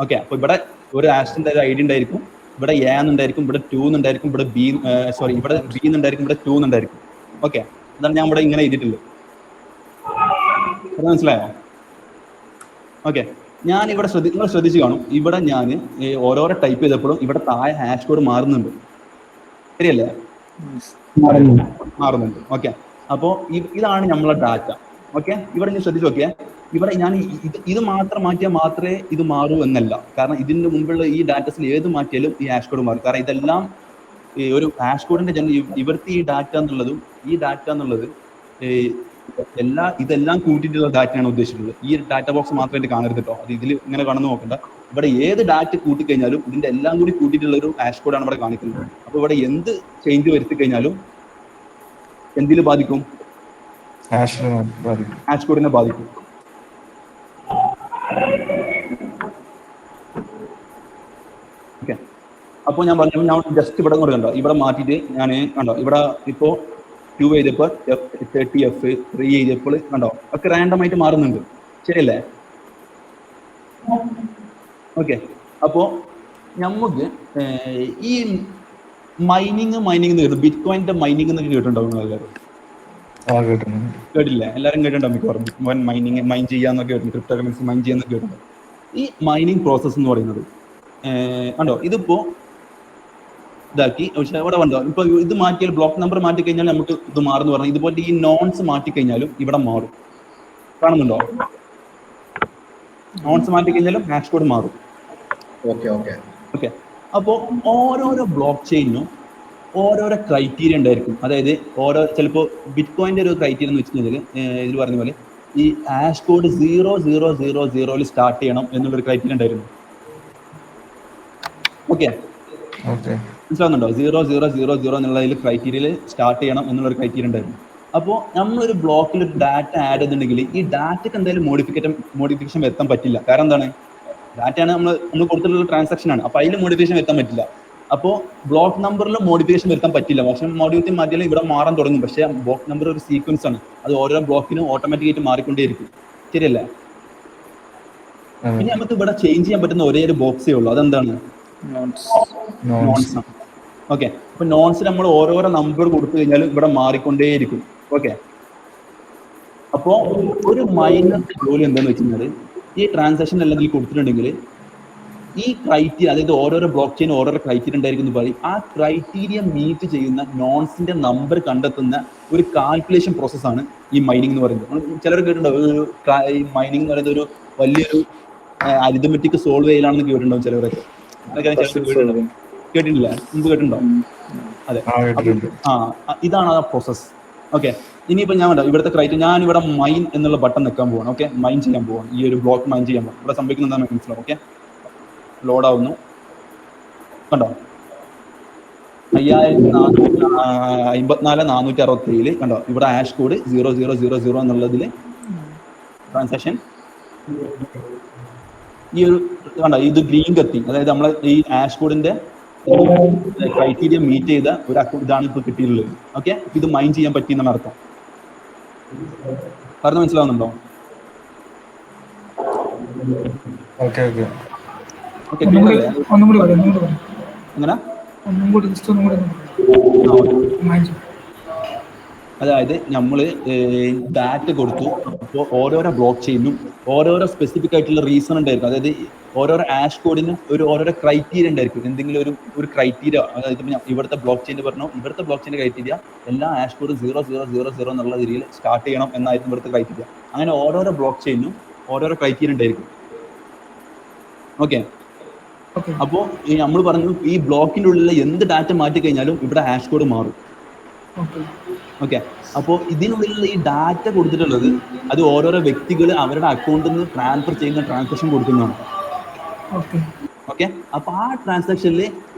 ഓക്കെ, അപ്പൊ ഇവിടെ ഒരു ഹാഷിന്റെ ഐ ഡി ഉണ്ടായിരിക്കും, ഇവിടെ എ എന്നുണ്ടായിരിക്കും, ഇവിടെ 2 എന്നുണ്ടായിരിക്കും, ഇവിടെ ഇവിടെ ബി എന്നുണ്ടായിരിക്കും, ഇവിടെ 2 എന്നുണ്ടായിരിക്കും. ഓക്കെ, അതാണ് ഞാൻ ഇവിടെ ഇങ്ങനെ എഴുതിയിട്ടുള്ളത്. മനസ്സിലായോ? ഓക്കെ, ഞാൻ ഇവിടെ നിങ്ങൾ ശ്രദ്ധിച്ചു കാണും, ഇവിടെ ഞാൻ ഓരോരോ ടൈപ്പ് ചെയ്തപ്പോഴും ഇവിടെ താഴെ ഹാഷ് കോഡ് മാറുന്നുണ്ട്, ശരിയല്ലേ? മാറുന്നുണ്ട്. ഓക്കെ, അപ്പോൾ ഇതാണ് നമ്മളെ ഡാറ്റ. ഓക്കെ, ഇവിടെ ഞാൻ ശ്രദ്ധിച്ചു നോക്കിയേ, ഇവിടെ ഞാൻ ഇത് മാത്രം മാറ്റിയാൽ മാത്രമേ ഇത് മാറൂ എന്നല്ല. കാരണം ഇതിന് മുമ്പുള്ള ഈ ഡാറ്റസിൽ ഏത് മാറ്റിയാലും ഈ ഹാഷ് കോഡ് മാറും. കാരണം ഇതെല്ലാം ഈ ഒരു ഹാഷ് കോഡിന്റെ ഇവിടുത്തെ ഈ ഡാറ്റ എന്നുള്ളത് ഇതെല്ലാം കൂട്ടിയിട്ടുള്ള ഡാറ്റയാണ് ഉദ്ദേശിച്ചിട്ടുള്ളത്. ഈ ഡാറ്റ ബോക്സ് മാത്രമായിട്ട് കാണരുത് കേട്ടോ, അത് ഇതിൽ ഇങ്ങനെ കാണുന്ന നോക്കണ്ട. ഇവിടെ ഏത് ഡാറ്റ കൂട്ടിക്കഴിഞ്ഞാലും ഇതിന്റെ എല്ലാം കൂടി കൂട്ടിയിട്ടുള്ള ഒരു ഹാഷ് കോഡാണ് ഇവിടെ കാണിക്കുന്നത്. അപ്പൊ ഇവിടെ എന്ത് ചേഞ്ച് വരുത്തി കഴിഞ്ഞാലും എന്തിൽ ബാധിക്കും? ഹാഷ് കോഡിനെ ബാധിക്കും. ഓക്കെ, അപ്പോൾ ഞാൻ പറഞ്ഞു, ഞാൻ ജസ്റ്റ് ഇവിടെ കണ്ടോ, ഇവിടെ മാറ്റിയിട്ട് ഞാൻ കണ്ടോ, ഇവിടെ ഇപ്പോ 2 എഴുതിയപ്പോൾ 30F 3 എഴുതിയപ്പോൾ കണ്ടോ, ഒക്കെ റാൻഡം ആയിട്ട് മാറുന്നുണ്ട്, ശരിയല്ലേ? ഓക്കെ, അപ്പോൾ നമുക്ക് ഈ മൈനിങ് ബിറ്റ് കോയിന്റെ മൈനിങ് എന്നൊക്കെ കേട്ടിട്ടുണ്ടാവും എല്ലാവരും? കേട്ടില്ലേ? എല്ലാവരും കേട്ടിട്ടുണ്ടാവും മിക്കവാറും. ബിറ്റ് കോയിൻ മൈൻ ചെയ്യാന്നൊക്കെ കേട്ടിട്ടുണ്ട്, ക്രിപ്റ്റോ കറൻസി മൈൻ ചെയ്യാന്നൊക്കെ കേട്ടിട്ടുണ്ട്. ഈ മൈനിങ് പ്രോസസ്സ് എന്ന് പറയുന്നത് കണ്ടോ, ഇതിപ്പോ ഇതാക്കി, പക്ഷെ അവിടെ കണ്ടോ, ഇപ്പൊ ഇത് മാറ്റിയാൽ ബ്ലോക്ക് നമ്പർ മാറ്റി കഴിഞ്ഞാൽ നമുക്ക് ഇത് മാറുന്നു പറഞ്ഞു. ഇതുപോലെ ഈ നോൺസ് മാറ്റിക്കഴിഞ്ഞാലും ഇവിടെ മാറും, കാണുന്നുണ്ടോ? നോൺസ് മാറ്റി കഴിഞ്ഞാലും ഹാഷ് കോഡ് മാറും. ഓക്കെ, അപ്പോൾ ഓരോരോ ബ്ലോക്ക് ചെയിനും ഓരോരോ ക്രൈറ്റീരിയ ഉണ്ടായിരിക്കും. അതായത് ചിലപ്പോൾ ബിറ്റ് കോയിന്റെ ഒരു ക്രൈറ്റീരിയ എന്ന് വെച്ച് കഴിഞ്ഞാൽ ഇതിൽ പറഞ്ഞ പോലെ ഈ ഹാഷ് കോഡ് 0000 സ്റ്റാർട്ട് ചെയ്യണം എന്നുള്ളൊരു ക്രൈറ്റീരിയ ഉണ്ടായിരുന്നു. ഓക്കെ, മനസ്സിലാവുന്നുണ്ടോ? 0000 എന്നുള്ളതിൽ ക്രൈറ്റീരിയയിൽ സ്റ്റാർട്ട് ചെയ്യണം എന്നുള്ളൊരു ക്രൈറ്റീരിയ ഉണ്ടായിരുന്നു. അപ്പോൾ നമ്മളൊരു ബ്ലോക്കിൽ ഒരു ഡാറ്റ ആഡ് ചെയ്യുന്നുണ്ടെങ്കിൽ ഈ ഡാറ്റയ്ക്ക് എന്തായാലും മോഡിഫിക്കേഷൻ വരുത്താൻ പറ്റില്ല. കാരണം എന്താണ്? ഡാറ്റയാണ് നമ്മൾ കൊടുത്തിട്ടുള്ള ട്രാൻസാക്ഷൻ ആണ്, അപ്പോൾ അതിൽ മോഡിഫിക്കേഷൻ വരുത്താൻ പറ്റില്ല. അപ്പോൾ ബ്ലോക്ക് നമ്പറിൽ മോഡിഫിക്കേഷൻ വരുത്താൻ പറ്റില്ല. പക്ഷെ മോഡിഫിക്കേഷൻ മാറ്റിയാലും ഇവിടെ മാറാൻ തുടങ്ങും. പക്ഷേ ബ്ലോക്ക് നമ്പർ ഒരു സീക്വൻസ് ആണ്, അത് ഓരോ ബ്ലോക്കിനും ഓട്ടോമാറ്റിക്കായിട്ട് മാറിക്കൊണ്ടേയിരിക്കും, ശരിയല്ലേ? ഇനി നമുക്ക് ഇവിടെ ചേഞ്ച് ചെയ്യാൻ പറ്റുന്ന ഒരേ ഒരു ബോക്സേ ഉള്ളൂ, അതെന്താണ്? നോൺസ് ആണ്. ഓക്കെ, അപ്പൊ നോൺസിൽ നമ്മൾ ഓരോരോ നമ്പർ കൊടുത്തു കഴിഞ്ഞാൽ ഇവിടെ മാറിക്കൊണ്ടേയിരിക്കും. ഓക്കെ, അപ്പോൾ ഒരു മൈനർ ജോലി എന്താണെന്ന് വെച്ച് കഴിഞ്ഞാൽ ഈ ട്രാൻസാക്ഷൻ എല്ലാം കൊടുത്തിട്ടുണ്ടെങ്കിൽ ഈ ക്രൈറ്റീരിയ, അതായത് ഓരോരോ ബ്ലോക്ക് ചെയിൻ ഓരോരോ ക്രൈറ്റീരിയ ഉണ്ടായിരിക്കും എന്ന് പറയും. ആ ക്രൈറ്റീരിയ മീറ്റ് ചെയ്യുന്ന നോൺസിന്റെ നമ്പർ കണ്ടെത്തുന്ന ഒരു കാൽക്കുലേഷൻ പ്രോസസ്സാണ് ഈ മൈനിങ് എന്ന് പറയുന്നത്. ചിലർ കേട്ടിട്ടുണ്ടാവും ഈ മൈനിങ് എന്ന് പറയുന്നത് ഒരു വലിയൊരു അരിതമെറ്റിക് സോൾവ് ചെയ്യലാണെന്ന് കേട്ടിട്ടുണ്ടാവും ചിലവരൊക്കെ. കേട്ടിട്ടില്ല? മുമ്പ് കേട്ടിട്ടുണ്ടോ? അതെ, ഇതാണ് ആ പ്രോസസ്. ഓക്കെ, ഇനിയിപ്പോൾ ഞാൻ ഇവിടുത്തെ ക്രൈറ്റീരിയ, ഞാൻ ഇവിടെ മൈൻ എന്നുള്ള ബട്ടൺ നിൽക്കാൻ പോവാണ്. ഓക്കെ, മൈൻ ചെയ്യാൻ പോവാണ്, ഈ ഒരു ബ്ലോക്ക് മൈൻ ചെയ്യാൻ പോകാം. ഇവിടെ സംഭവിക്കുന്നത് എന്താണ് മനസ്സിലാവും. ഓക്കെ, ലോഡ് ആവുന്നു, കണ്ടോ? 54,467 കണ്ടോ? ഇവിടെ ഹാഷ് കോഡ് 0000 എന്നുള്ളതിൽ ട്രാൻസാക്ഷൻ ഈ ഒരു കണ്ടോ, ഇത് ഗ്രീൻ കത്തി, അതായത് നമ്മളെ ഈ ഹാഷ് കോഡിന്റെ ക്രൈറ്റീരിയ മീറ്റ് ചെയ്ത ഒരു ഇതാണ് ഇപ്പോൾ കിട്ടിയിട്ടുള്ളത്. ഓക്കെ, ഇത് മൈൻ ചെയ്യാൻ പറ്റി എന്നാണ് അർത്ഥം. പറഞ്ഞ് മനസ്സിലാവുന്നുണ്ടോ? അതായത് നമ്മൾ ഡാറ്റ കൊടുത്തു, അപ്പോൾ ഓരോരോ ബ്ലോക്ക് ചെയിനും ഓരോരോ സ്പെസിഫിക് ആയിട്ടുള്ള റീസൺ ഉണ്ടായിരിക്കും. അതായത് ഓരോരോ ഹാഷ് കോഡിനും ഓരോരോ ക്രൈറ്റീരിയ ഉണ്ടായിരിക്കും. എന്തെങ്കിലും ഒരു ക്രൈറ്റീരിയ, അതായത് ഇവിടുത്തെ ബ്ലോക്ക് ചെയിൻ പറഞ്ഞു, ഇവിടുത്തെ ബ്ലോക്ക് ചെയിൻ്റെ ക്രൈറ്റീരിയ എല്ലാ ഹാഷ് കോഡും 0000 എന്നുള്ള രീതിയിൽ സ്റ്റാർട്ട് ചെയ്യണം എന്നായിരുന്നു ഇവിടുത്തെ ക്രൈറ്റീരിയ. അങ്ങനെ ഓരോരോ ബ്ലോക്ക് ചെയിനും ഓരോരോ ക്രൈറ്റീരിയ ഉണ്ടായിരിക്കും. ഓക്കെ, അപ്പോൾ നമ്മൾ പറഞ്ഞു ഈ ബ്ലോക്കിൻ്റെ ഉള്ളിൽ എന്ത് ഡാറ്റ മാറ്റി കഴിഞ്ഞാലും ഇവിടെ ഹാഷ് കോഡ് മാറും. ഓക്കെ, അപ്പോൾ ഇതിനുള്ളിലുള്ള ഈ ഡാറ്റ കൊടുത്തിട്ടുള്ളത് അത് ഓരോരോ വ്യക്തികൾ അവരുടെ അക്കൗണ്ടിൽ നിന്ന് ട്രാൻസ്ഫർ ചെയ്യുന്ന ട്രാൻസാക്ഷൻ കൊടുക്കുന്നതാണ്. ഓക്കെ, അപ്പോൾ ആ ട്രാൻസാക്ഷനിൽ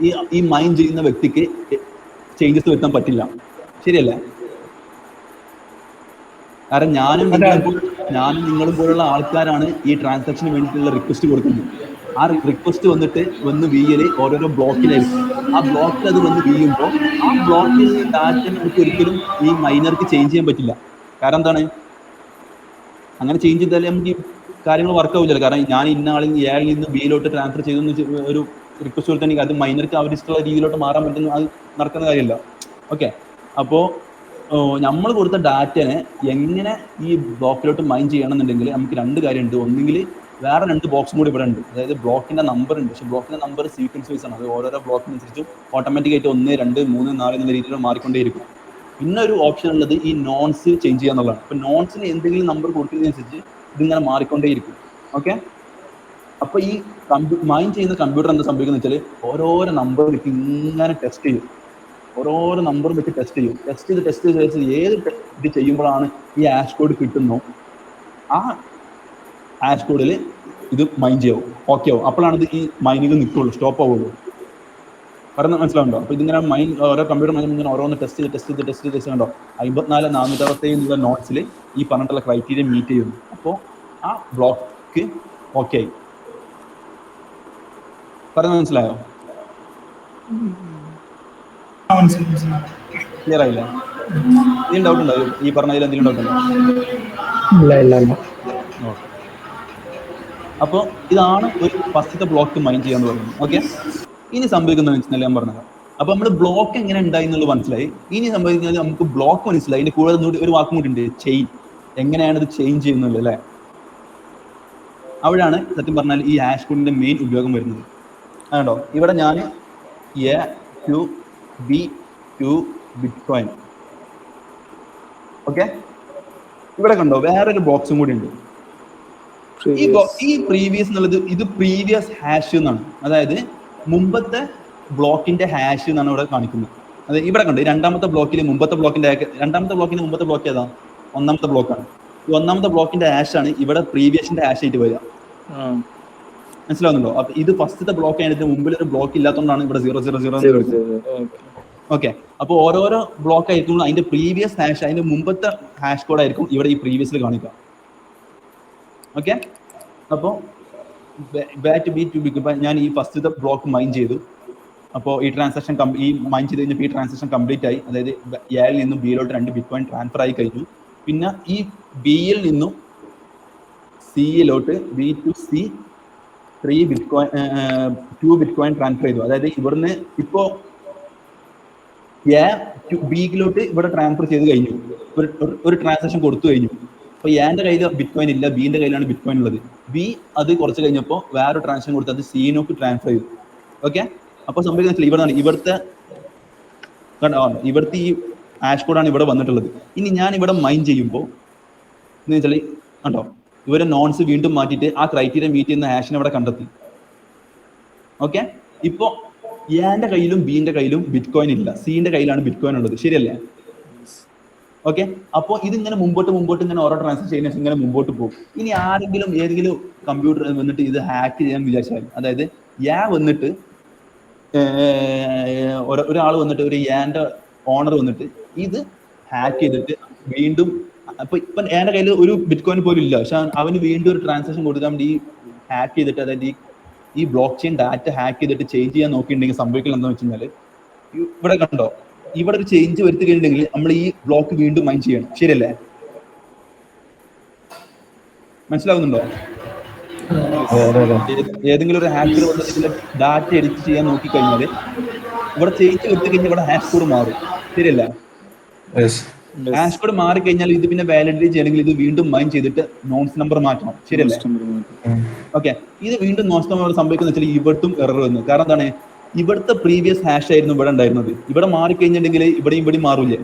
ഈ മൈൻ ചെയ്യുന്ന വ്യക്തിക്ക് ചേഞ്ചസ് വരുത്താൻ പറ്റില്ല, ശരിയല്ലേ? കാരണം ഞാനും നിങ്ങളും പോലുള്ള ആൾക്കാരാണ് ഈ ട്രാൻസാക്ഷന് വേണ്ടിയിട്ടുള്ള റിക്വസ്റ്റ് കൊടുക്കുന്നത്. ആ റിക്വസ്റ്റ് വന്ന് വീയല് ഓരോരോ ബ്ലോക്കിലായിരിക്കും. ആ ബ്ലോക്കിൽ അത് വന്ന് വീയുമ്പോൾ ആ ബ്ലോക്കിൽ ഡാറ്റ നമുക്ക് ഒരിക്കലും ഈ മൈനർക്ക് ചേഞ്ച് ചെയ്യാൻ പറ്റില്ല. കാരണം എന്താണ്? അങ്ങനെ ചേഞ്ച് ചെയ്താലേ നമുക്ക് ഈ കാര്യങ്ങൾ വർക്ക് ആവില്ല. കാരണം ഞാൻ ഇന്ന ആളിൽ നിന്ന് എയിൽ നിന്ന് ബിയിലോട്ട് ട്രാൻസ്ഫർ ചെയ്തെന്ന് ഒരു റിക്വസ്റ്റ് കൊടുത്തിട്ടുണ്ടെങ്കിൽ അത് മൈനർക്ക് അവരിഷ്ടമുള്ള രീതിയിലോട്ട് മാറാൻ പറ്റുന്ന അത് നടക്കുന്ന കാര്യമില്ല. ഓക്കെ, അപ്പോൾ നമ്മൾ കൊടുത്ത ഡാറ്റനെ എങ്ങനെ ഈ ബ്ലോക്കിലോട്ട് മൈൻ ചെയ്യണമെന്നുണ്ടെങ്കിൽ നമുക്ക് രണ്ട് കാര്യമുണ്ട്. ഒന്നെങ്കിൽ വേറെ 2 ബോക്സും കൂടി ഇവിടെ ഉണ്ട്. അതായത് ബ്ലോക്കിന്റെ നമ്പർ ഉണ്ട്, പക്ഷെ ബ്ലോക്കിന്റെ നമ്പർ സീക്വൻസ് വൈസ് ആണ്. അത് ഓരോരോ ബ്ലോക്കിനനുസരിച്ച് ഓട്ടോമാറ്റിക്കായിട്ട് 1, 2, 3, 4 എന്നുള്ള രീതിയിൽ മാറിക്കൊണ്ടേയിരിക്കും. പിന്നെ ഒരു ഓപ്ഷൻ ഉള്ളത് ഈ നോൺസ് ചേഞ്ച് ചെയ്യുക എന്നുള്ളതാണ്. അപ്പൊ നോൺസിന് എന്തെങ്കിലും നമ്പർ കൊടുക്കുന്നതിനനുസരിച്ച് ഇതിങ്ങനെ മാറിക്കൊണ്ടേയിരിക്കും. ഓക്കെ, അപ്പൊ ഈ മൈൻ ചെയ്യുന്ന കമ്പ്യൂട്ടർ എന്താ സംഭവിക്കുന്നത് വെച്ചാൽ ഓരോരോ നമ്പർ വെച്ച് ഇങ്ങനെ ടെസ്റ്റ് ചെയ്യും. ഓരോരോ നമ്പർ വെച്ച് ടെസ്റ്റ് ചെയ്ത് ഏത് ഇത് ചെയ്യുമ്പോഴാണ് ഈ ആഷ് കോഡ് കിട്ടുന്നോ ആ ആഷ് കോഡിൽ ഇത് മൈൻ ചെയ്യും, ഓക്കെ ആവും. അപ്പോഴാണ് ഇത് ഈ മൈനിങ് നിൽക്കുള്ളൂ, സ്റ്റോപ്പ് ആവുള്ളൂ. പറഞ്ഞ മനസ്സിലാവുണ്ടോ? അപ്പൊ ഇതിങ്ങനെ ഓരോ കമ്പ്യൂട്ടർ മൈൻ ഇങ്ങനെ ഓരോന്ന് ടെസ്റ്റ് ചെയ്ത് കണ്ടോ 54,467 എന്നുള്ള നോട്ട്സിൽ ഈ പറഞ്ഞിട്ടുള്ള ക്രൈറ്റീരിയ മീറ്റ് ചെയ്യുന്നു. അപ്പോൾ ആ ബ്ലോക്ക് ഓക്കെ ആയി. പറഞ്ഞ മനസ്സിലായോ? ക്ലിയർ ആയില്ല? എന്തെങ്കിലും ഡൗട്ട് ഉണ്ടോ ഈ പറഞ്ഞതിൽ? എന്തെങ്കിലും ഡൗട്ട് ഉണ്ടോ? ഓക്കെ, അപ്പോൾ ഇതാണ് ഒരു ഫസ്റ്റത്തെ ബ്ലോക്ക് മൈൻ ചെയ്യാന്ന് പറയുന്നത്. ഓക്കെ, ഇനി സംഭവിക്കുന്നത് വെച്ചാൽ ഞാൻ പറഞ്ഞത്, അപ്പൊ നമ്മൾ ബ്ലോക്ക് എങ്ങനെ ഉണ്ടായി എന്നുള്ളത് മനസ്സിലായി. ഇനി സംഭവിക്കുന്നത് നമുക്ക് ബ്ലോക്ക് മനസ്സിലായി, അതിന്റെ കൂടെ ഒരു വാക്കും കൂടി ഉണ്ട്, ചെയിൻ. എങ്ങനെയാണ് ഇത് ചേഞ്ച് ചെയ്യുന്നത് അല്ലേ? അവിടെയാണ് സത്യം പറഞ്ഞാൽ ഈ ഹാഷ് കോഡിന്റെ മെയിൻ ഉപയോഗം വരുന്നത്. ആണോ? ഇവിടെ ഞാൻ A2B2 ബിറ്റ്കോയിൻ. ഓക്കെ, ഇവിടെ കണ്ടോ വേറൊരു ബോക്സും കൂടി ഉണ്ട്. ഈ പ്രീവിയസ് എന്നുള്ളത് ഇത് പ്രീവിയസ് ഹാഷ് എന്നാണ്, അതായത് മുമ്പത്തെ ബ്ലോക്കിന്റെ ഹാഷ് എന്നാണ് ഇവിടെ കാണിക്കുന്നത്. അത് ഇവിടെ കണ്ടു രണ്ടാമത്തെ ബ്ലോക്കിൽ മുമ്പത്തെ ബ്ലോക്കിന്റെ മുമ്പത്തെ ബ്ലോക്ക് ഏതാ? ഒന്നാമത്തെ ബ്ലോക്കാണ്. ഈ ഒന്നാമത്തെ ബ്ലോക്കിന്റെ ഹാഷ് ആണ് ഇവിടെ പ്രീവിയസിന്റെ ഹാഷ് ആയിട്ട് വരിക. മനസ്സിലാവുന്നുണ്ടോ? അപ്പൊ ഇത് ഫസ്റ്റത്തെ ബ്ലോക്ക് ആയിട്ട് മുമ്പിൽ ഒരു ബ്ലോക്ക് ഇല്ലാത്തതുകൊണ്ടാണ് ഇവിടെ 000. ഓക്കെ, അപ്പോൾ ഓരോരോ ബ്ലോക്ക് ആയിരിക്കും അതിന്റെ പ്രീവിയസ് ഹാഷ്, അതിന്റെ മുമ്പത്തെ ഹാഷ് കോഡ് ആയിരിക്കും ഇവിടെ ഈ പ്രീവിയസിൽ കാണിക്കുക. ഓക്കെ, അപ്പോൾ ഞാൻ ഈ ഫസ്റ്റത്തെ ബ്ലോക്ക് മൈൻ ചെയ്തു. അപ്പോൾ ഈ ട്രാൻസാക്ഷൻ ഈ മൈൻ ചെയ്ത് കഴിഞ്ഞപ്പോൾ ഈ ട്രാൻസാക്ഷൻ കംപ്ലീറ്റ് ആയി. അതായത് എയിൽ നിന്നും ബിയിലോട്ട് 2 ബിറ്റ്കോയിൻ ട്രാൻസ്ഫർ ആയി കഴിഞ്ഞു. പിന്നെ ഈ ബിയിൽ നിന്നും സിയിലോട്ട് B to C 2 bitcoin transfer ചെയ്തു. അതായത് ഇവിടുന്ന് ഇപ്പോ ബിയിലോട്ട് ഇവിടെ ട്രാൻസ്ഫർ ചെയ്ത് കഴിഞ്ഞു, ഒരു ട്രാൻസാക്ഷൻ കൊടുത്തു കഴിഞ്ഞു. അപ്പൊ എന്റെ കയ്യിൽ ബിറ്റ്കോയിൻ ഇല്ല, ബിന്റെ കയ്യിലാണ് ബിറ്റ്കോയിൻ ഉള്ളത്. ബി അത് കുറച്ച് കഴിഞ്ഞപ്പോൾ വേറൊരു ട്രാൻസാക്ഷൻ കൊടുത്ത് അത് സിനോക്ക് ട്രാൻസ്ഫർ ചെയ്തു. ഓക്കെ, അപ്പൊ സംഭവിക്കുന്ന ഇവിടുത്തെ ഈ ആഷ് കോഡാണ് ഇവിടെ വന്നിട്ടുള്ളത്. ഇനി ഞാൻ ഇവിടെ മൈൻ ചെയ്യുമ്പോൾ എന്ന് വെച്ചാൽ കണ്ടോ ഇവരെ നോൺസ് വീണ്ടും മാറ്റിയിട്ട് ആ ക്രൈറ്റീരിയ മീറ്റ് ചെയ്യുന്ന ഹാഷിനെ ഇവിടെ കണ്ടെത്തി. ഓക്കെ, ഇപ്പോ എന്റെ കയ്യിലും ബിന്റെ കയ്യിലും ബിറ്റ്കോയിൻ ഇല്ല, സിന്റെ കയ്യിലാണ് ബിറ്റ്കോയിൻ ഉള്ളത്. ശരിയല്ലേ? ഓക്കെ, അപ്പോൾ ഇതിങ്ങനെ മുമ്പോട്ട് ഇങ്ങനെ ഓരോ ട്രാൻസാക്ഷൻ ചെയ്യുന്ന ഇങ്ങനെ മുമ്പോട്ട് പോകും. ഇനി ആരെങ്കിലും ഏതെങ്കിലും കമ്പ്യൂട്ടർ വന്നിട്ട് ഇത് ഹാക്ക് ചെയ്യാൻ വിചാരിച്ചാൽ, അതായത് വന്നിട്ട് ഒരാൾ വന്നിട്ട് ഒരു യാന്റെ ഓണർ വന്നിട്ട് ഇത് ഹാക്ക് ചെയ്തിട്ട് വീണ്ടും അപ്പൊ എന്റെ കയ്യിൽ ഒരു ബിറ്റ്കോയിൻ പോലും ഇല്ല, പക്ഷെ അവന് വീണ്ടും ഒരു ട്രാൻസാക്ഷൻ കൊടുക്കാൻ ഈ ഹാക്ക് ചെയ്തിട്ട്, അതായത് ഈ ബ്ലോക്ക് ചെയിൻ ഡാറ്റ ഹാക്ക് ചെയ്തിട്ട് ചേഞ്ച് ചെയ്യാൻ നോക്കിയിട്ടുണ്ടെങ്കിൽ സംഭവിക്കില്ല എന്താണെന്ന് വെച്ച് കഴിഞ്ഞാൽ ഇവിടെ കണ്ടോ ഇവിടെ ഒരു ചേഞ്ച് വരുത്തി കഴിഞ്ഞിട്ടുണ്ടെങ്കിൽ നമ്മൾ ഈ ബ്ലോക്ക് വീണ്ടും മൈൻ ചെയ്യണം. ശരിയല്ലേ? മനസ്സിലാവുന്നുണ്ടോ? ഏതെങ്കിലും ഒരു ഹാക്കർ വന്നിട്ട് ഡാറ്റ എഡിറ്റ് ചെയ്യാൻ നോക്കിക്കഴിഞ്ഞാൽ ഇവിടെ ചേഞ്ച് വരുത്തി കഴിഞ്ഞാൽ ഇവിടെ ഹാഷ് കോഡ് മാറും. ശരിയല്ല? ഹാഷ് കോഡ് മാറി കഴിഞ്ഞാൽ ഇത് പിന്നെ വാലിഡേറ്റ് ചെയ്യണമെങ്കിൽ ഇത് വീണ്ടും മൈൻ ചെയ്തിട്ട് നോൺസ് നമ്പർ മാറ്റണം. ശരിയല്ലേ? ഓക്കെ, ഇത് വീണ്ടും നോൺസ് നമ്പർ സംഭവിക്കുന്ന വെച്ചാൽ ഇവിടും എറർ വന്നു. കാരണം എന്താണ്? ഇവിടുത്തെ പ്രീവിയസ് ഹാഷ് ആയിരുന്നു ഇവിടെ ഉണ്ടായിരുന്നത്, ഇവിടെ മാറിക്കഴിഞ്ഞിട്ടുണ്ടെങ്കിൽ ഇവിടെയും മാറൂലേ?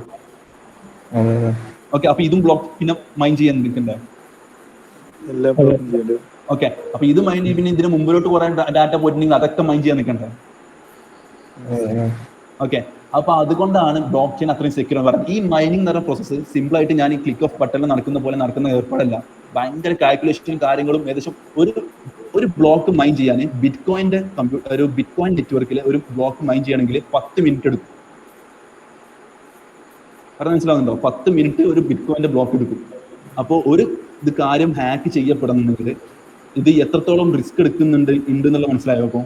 ഓക്കെ, അപ്പൊ ഇതും ബ്ലോക്ക് പിന്നെ മൈൻ ചെയ്യാൻ നിൽക്കണ്ടേ? ഓക്കെ, അപ്പൊ ഇത് മൈൻ ചെയ്യും. പിന്നെ ഇതിന് മുമ്പിലോട്ട് കുറെ ഡാറ്റ പോയിട്ടുണ്ടെങ്കിൽ അതൊക്കെ മൈൻ ചെയ്യാൻ നിൽക്കണ്ടേ? ഓക്കെ, അപ്പൊ അതുകൊണ്ടാണ് ബ്ലോക്ക് ചെയിൻ അത്രയും സെക്യൂർ എന്ന് പറയുന്നത്. ഈ മൈനിങ് എന്ന് പറയുന്ന പ്രോസസ്സ് സിമ്പിൾ ആയിട്ട് ഞാൻ ഈ ക്ലിക്ക് ഓഫ് ബട്ടണിൽ നടക്കുന്ന പോലെ നടക്കുന്ന ഏർപ്പാടല്ല. ഭയങ്കര കാൽക്കുലേഷനും കാര്യങ്ങളും. ഏകദേശം ഒരു ബ്ലോക്ക് മൈൻ ചെയ്യാൻ ബിറ്റ്കോയിന്റെ ഒരു ബിറ്റ്കോയിൻ നെറ്റ്വർക്കിൽ ഒരു ബ്ലോക്ക് മൈൻ ചെയ്യണമെങ്കിൽ 10 മിനിറ്റ് എടുക്കും. കാരണം മനസ്സിലാവുന്നുണ്ടോ? 10 മിനിറ്റ് ഒരു ബിറ്റ്കോയിന്റെ ബ്ലോക്ക് എടുക്കും. അപ്പോൾ ഒരു ഇത് കാര്യം ഹാക്ക് ചെയ്യപ്പെടുന്നുണ്ടെങ്കിൽ ഇത് എത്രത്തോളം റിസ്ക് എടുക്കുന്നുണ്ട് എന്നുള്ള മനസ്സിലായോ? അപ്പോൾ